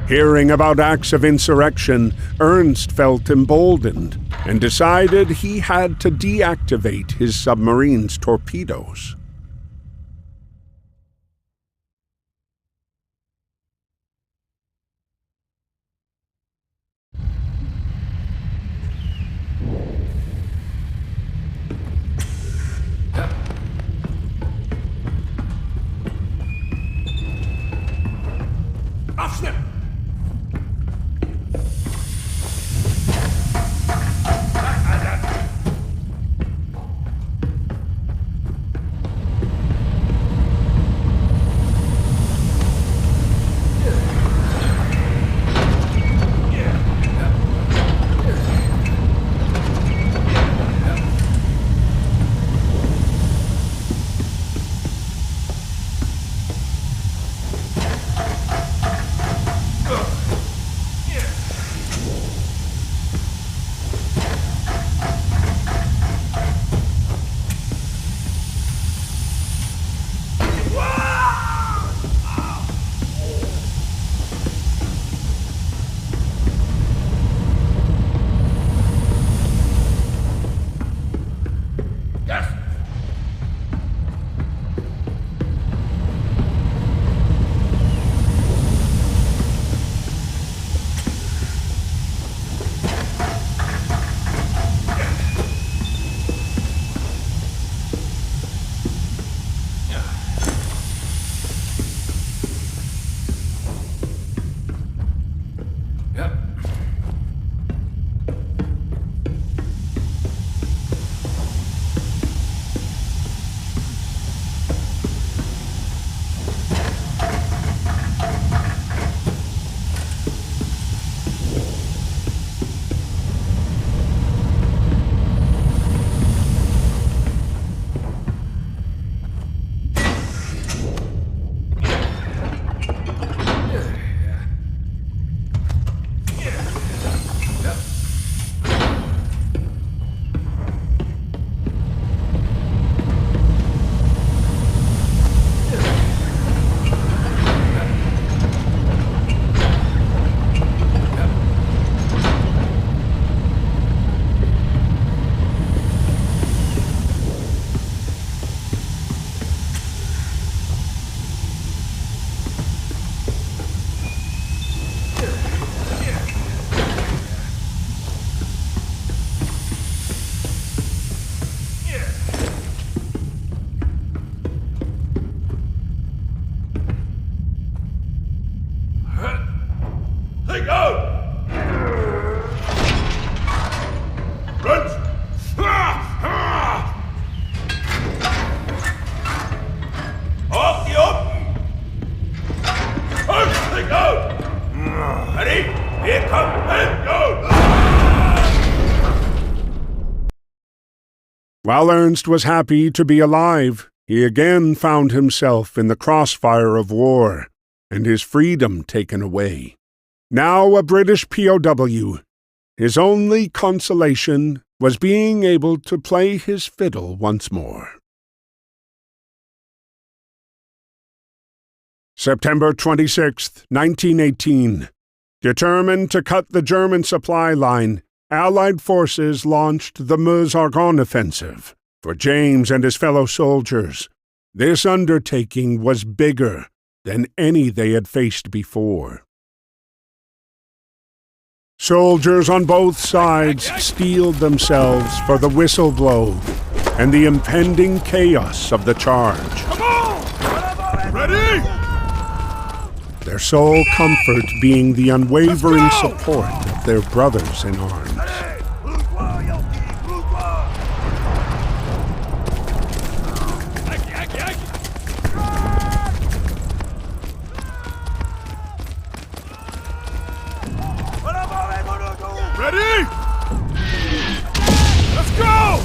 Hearing about acts of insurrection, Ernst felt emboldened and decided he had to deactivate his submarine's torpedoes. While Ernst was happy to be alive, he again found himself in the crossfire of war, and his freedom taken away. Now a British POW, his only consolation was being able to play his fiddle once more. September 26, 1918. Determined to cut the German supply line, Allied forces launched the Meuse-Argonne offensive. For James and his fellow soldiers, this undertaking was bigger than any they had faced before. Soldiers on both sides steeled themselves for the whistle blow and the impending chaos of the charge. Come on! Ready? Their sole comfort being the unwavering support of their brothers in arms. Ready? Let's go!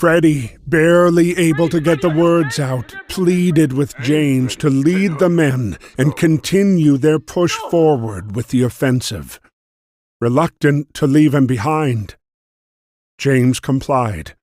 Freddie, barely able to get the words out, pleaded with James to lead the men and continue their push forward with the offensive. Reluctant to leave him behind, James complied.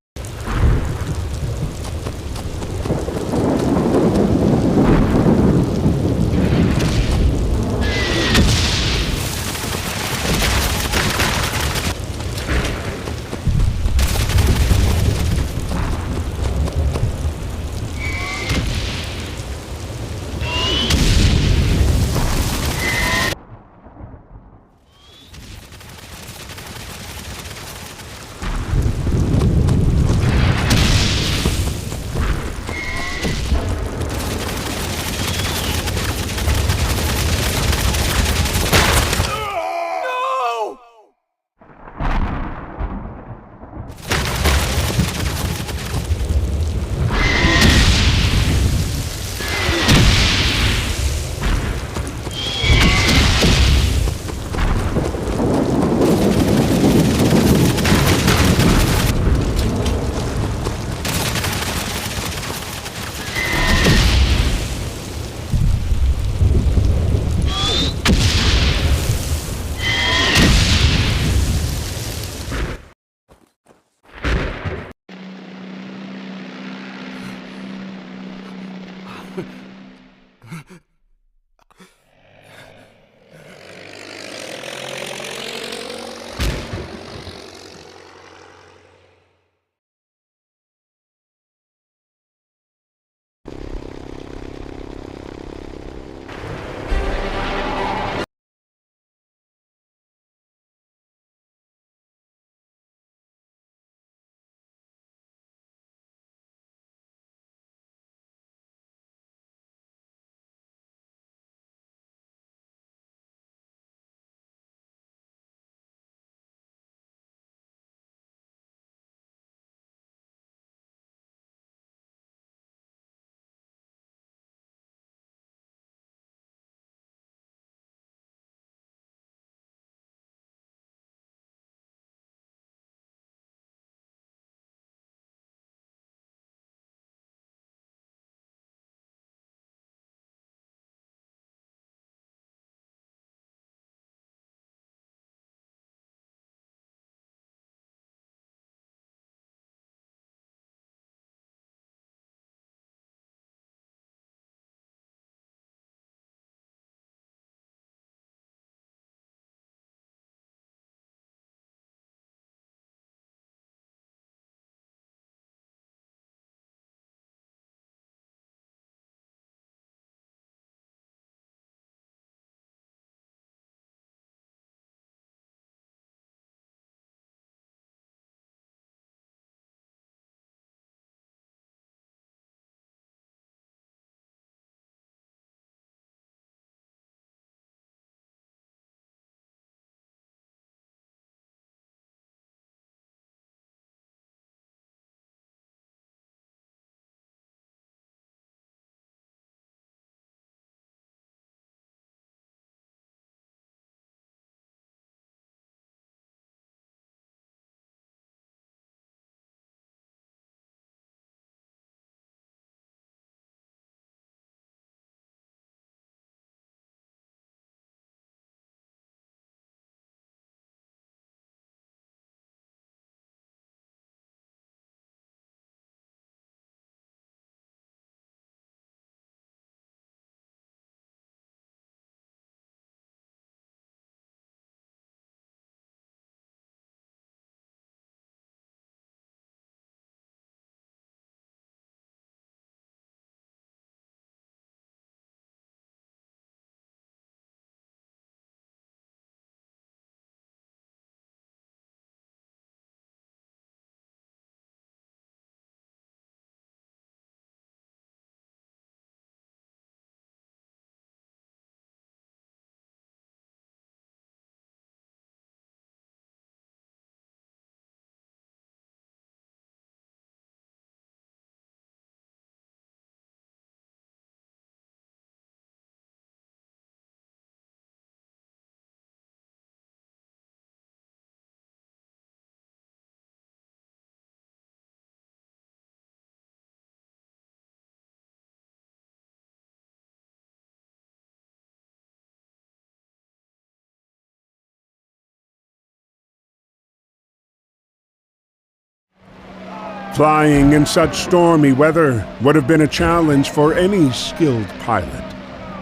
Flying in such stormy weather would have been a challenge for any skilled pilot.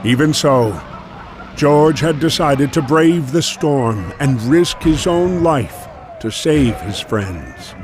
Even so, George had decided to brave the storm and risk his own life to save his friends.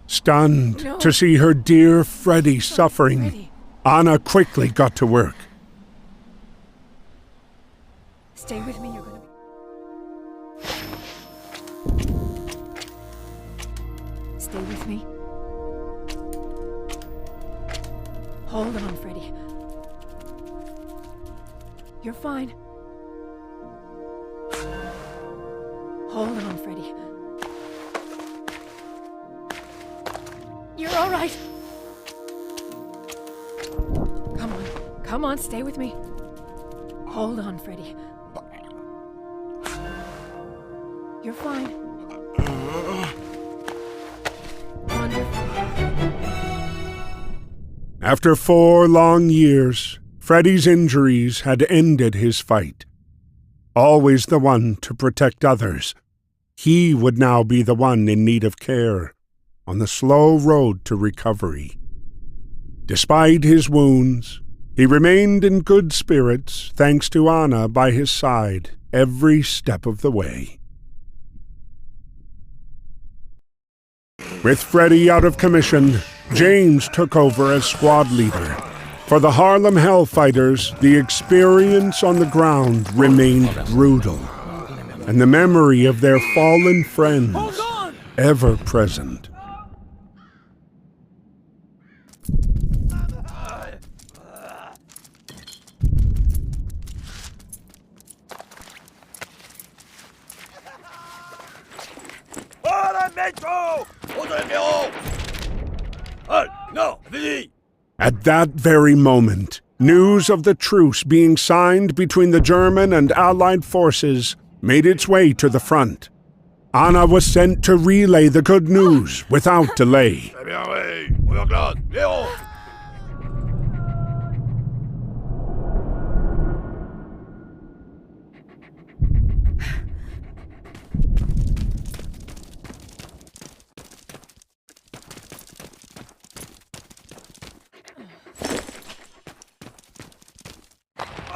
Stunned to see her dear Freddie suffering, Freddie. Anna quickly got to work. Stay with me, you're gonna be... Stay with me. Hold on, Freddie. You're fine. Hold on, Freddie. You're all right. Come on, stay with me. Hold on, Freddie. You're fine. Wonderful. After 4 long years, Freddie's injuries had ended his fight. Always the one to protect others, he would now be the one in need of care, on the slow road to recovery. Despite his wounds, he remained in good spirits thanks to Anna by his side every step of the way. With Freddie out of commission, James took over as squad leader. For the Harlem Hellfighters, the experience on the ground remained brutal, and the memory of their fallen friends ever present. Voilà, métro! Autour les bureaux! Halt! Non! Fini! At that very moment, news of the truce being signed between the German and Allied forces made its way to the front. Anna was sent to relay the good news without delay. Très bien, oui! Première classe! Bureau!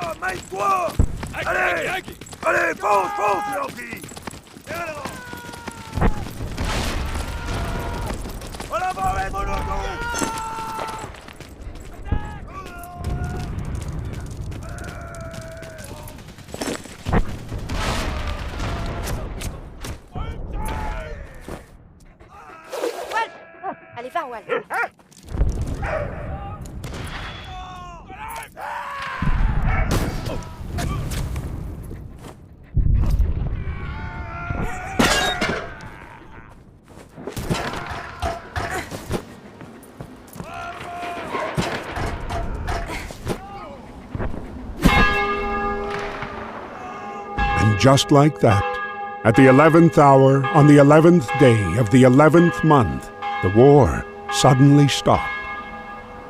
Ah, maille-toi! Allez! Allez, fonce, fonce, gentil! En avant, les monotons! Wal! Allez, va, Wal! And just like that, at the 11th hour, on the 11th day of the 11th month, the war suddenly stopped.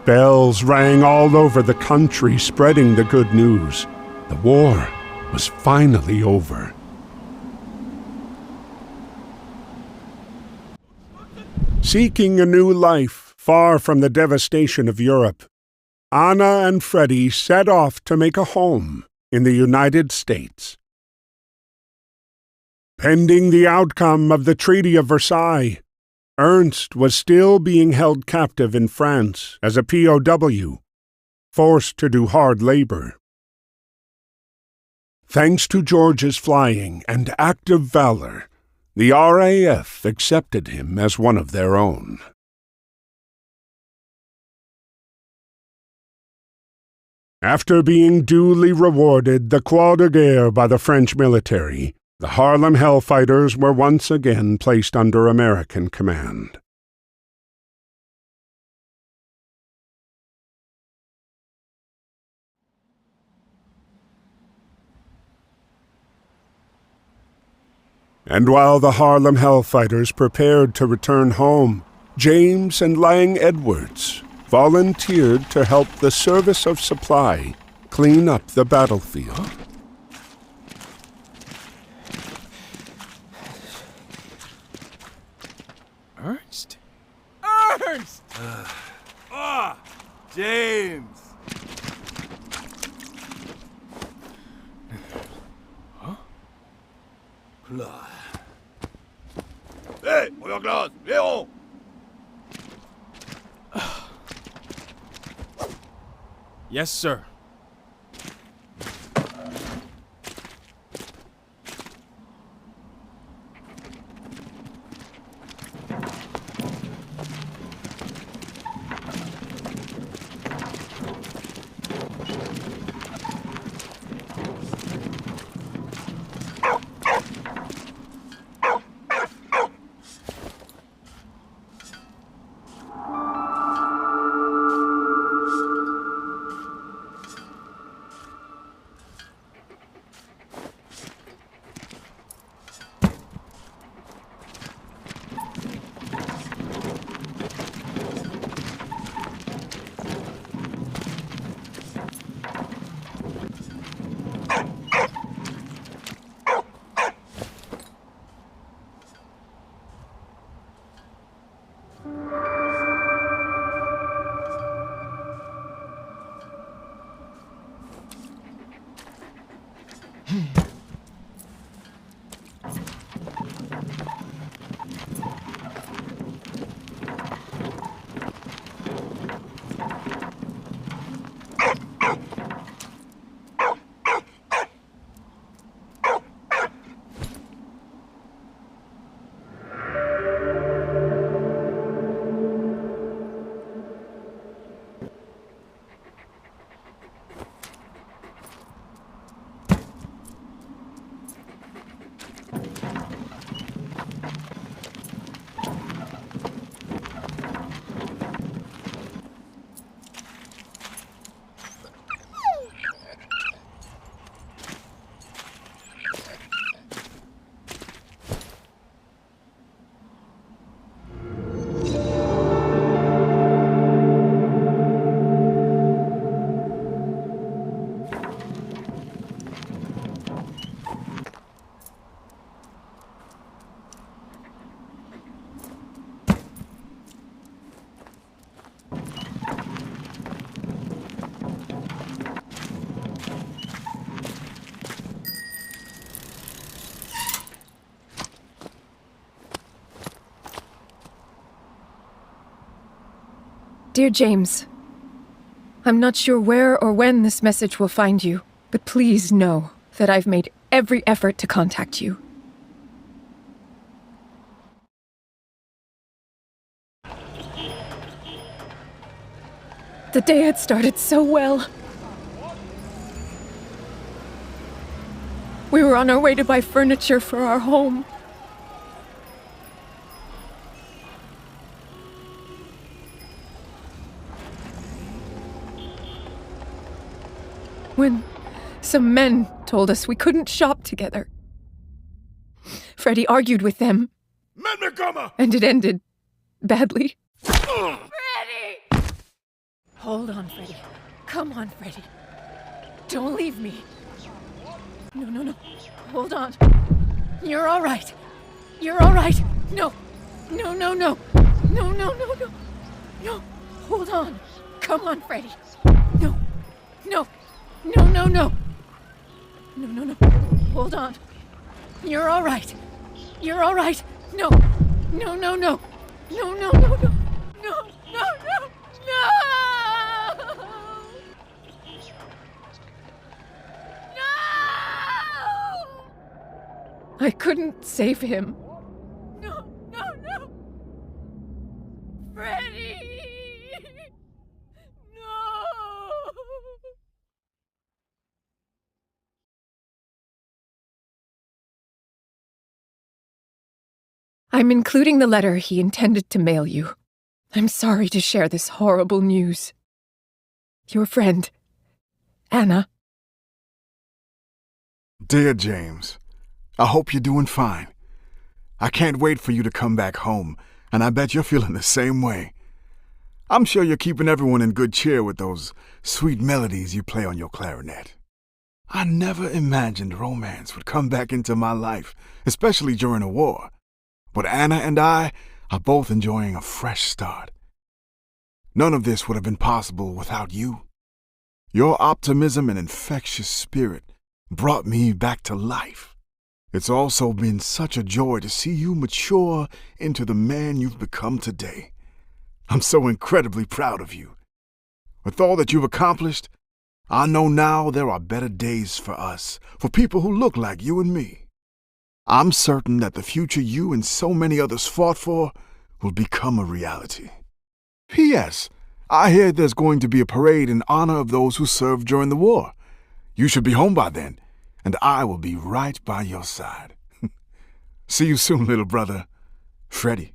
Bells rang all over the country, spreading the good news. The war was finally over. Seeking a new life far from the devastation of Europe, Anna and Freddie set off to make a home in the United States. Pending the outcome of the Treaty of Versailles, Ernst was still being held captive in France as a POW, forced to do hard labor. Thanks to George's flying and active valor, the RAF accepted him as one of their own. After being duly rewarded the Croix de Guerre by the French military, the Harlem Hellfighters were once again placed under American command. And while the Harlem Hellfighters prepared to return home, James and Lang Edwards volunteered to help the Service of Supply clean up the battlefield. Ernst? Ernst! James! Huh? Hey, euer Glas, Leo! Yes, sir. Dear James, I'm not sure where or when this message will find you, but please know that I've made every effort to contact you. The day had started so well. We were on our way to buy furniture for our home. When some men told us we couldn't shop together, Freddie argued with them, and it ended badly. Freddie! Hold on, Freddie. Come on, Freddie. Don't leave me. No. Hold on. You're all right. You're all right. No. No. Hold on. Come on, Freddie. No. No. Hold on. You're all right. You're all right. No. No. I couldn't save him. No. Freddie! No! I'm including the letter he intended to mail you. I'm sorry to share this horrible news. Your friend, Anna. Dear James, I hope you're doing fine. I can't wait for you to come back home, and I bet you're feeling the same way. I'm sure you're keeping everyone in good cheer with those sweet melodies you play on your clarinet. I never imagined romance would come back into my life, especially during a war. But Anna and I are both enjoying a fresh start. None of this would have been possible without you. Your optimism and infectious spirit brought me back to life. It's also been such a joy to see you mature into the man you've become today. I'm so incredibly proud of you. With all that you've accomplished, I know now there are better days for us, for people who look like you and me. I'm certain that the future you and so many others fought for will become a reality. P.S. I hear there's going to be a parade in honor of those who served during the war. You should be home by then, and I will be right by your side. See you soon, little brother. Freddie.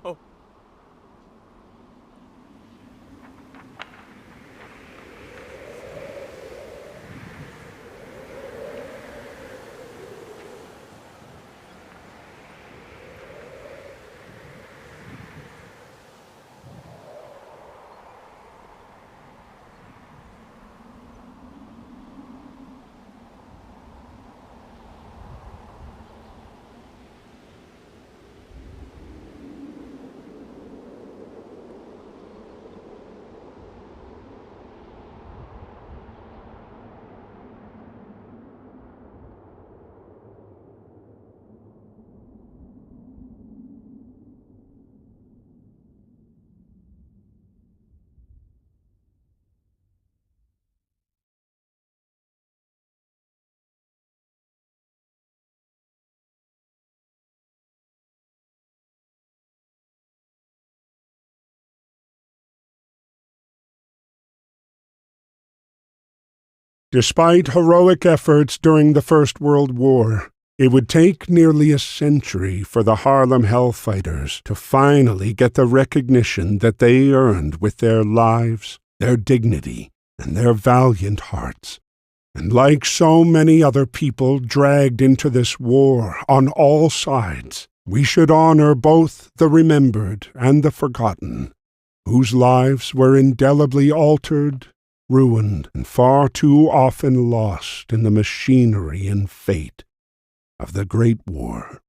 Oh. Despite heroic efforts during the First World War, it would take nearly a century for the Harlem Hellfighters to finally get the recognition that they earned with their lives, their dignity, and their valiant hearts. And like so many other people dragged into this war on all sides, we should honor both the remembered and the forgotten, whose lives were indelibly altered, ruined, and far too often lost in the machinery and fate of the Great War.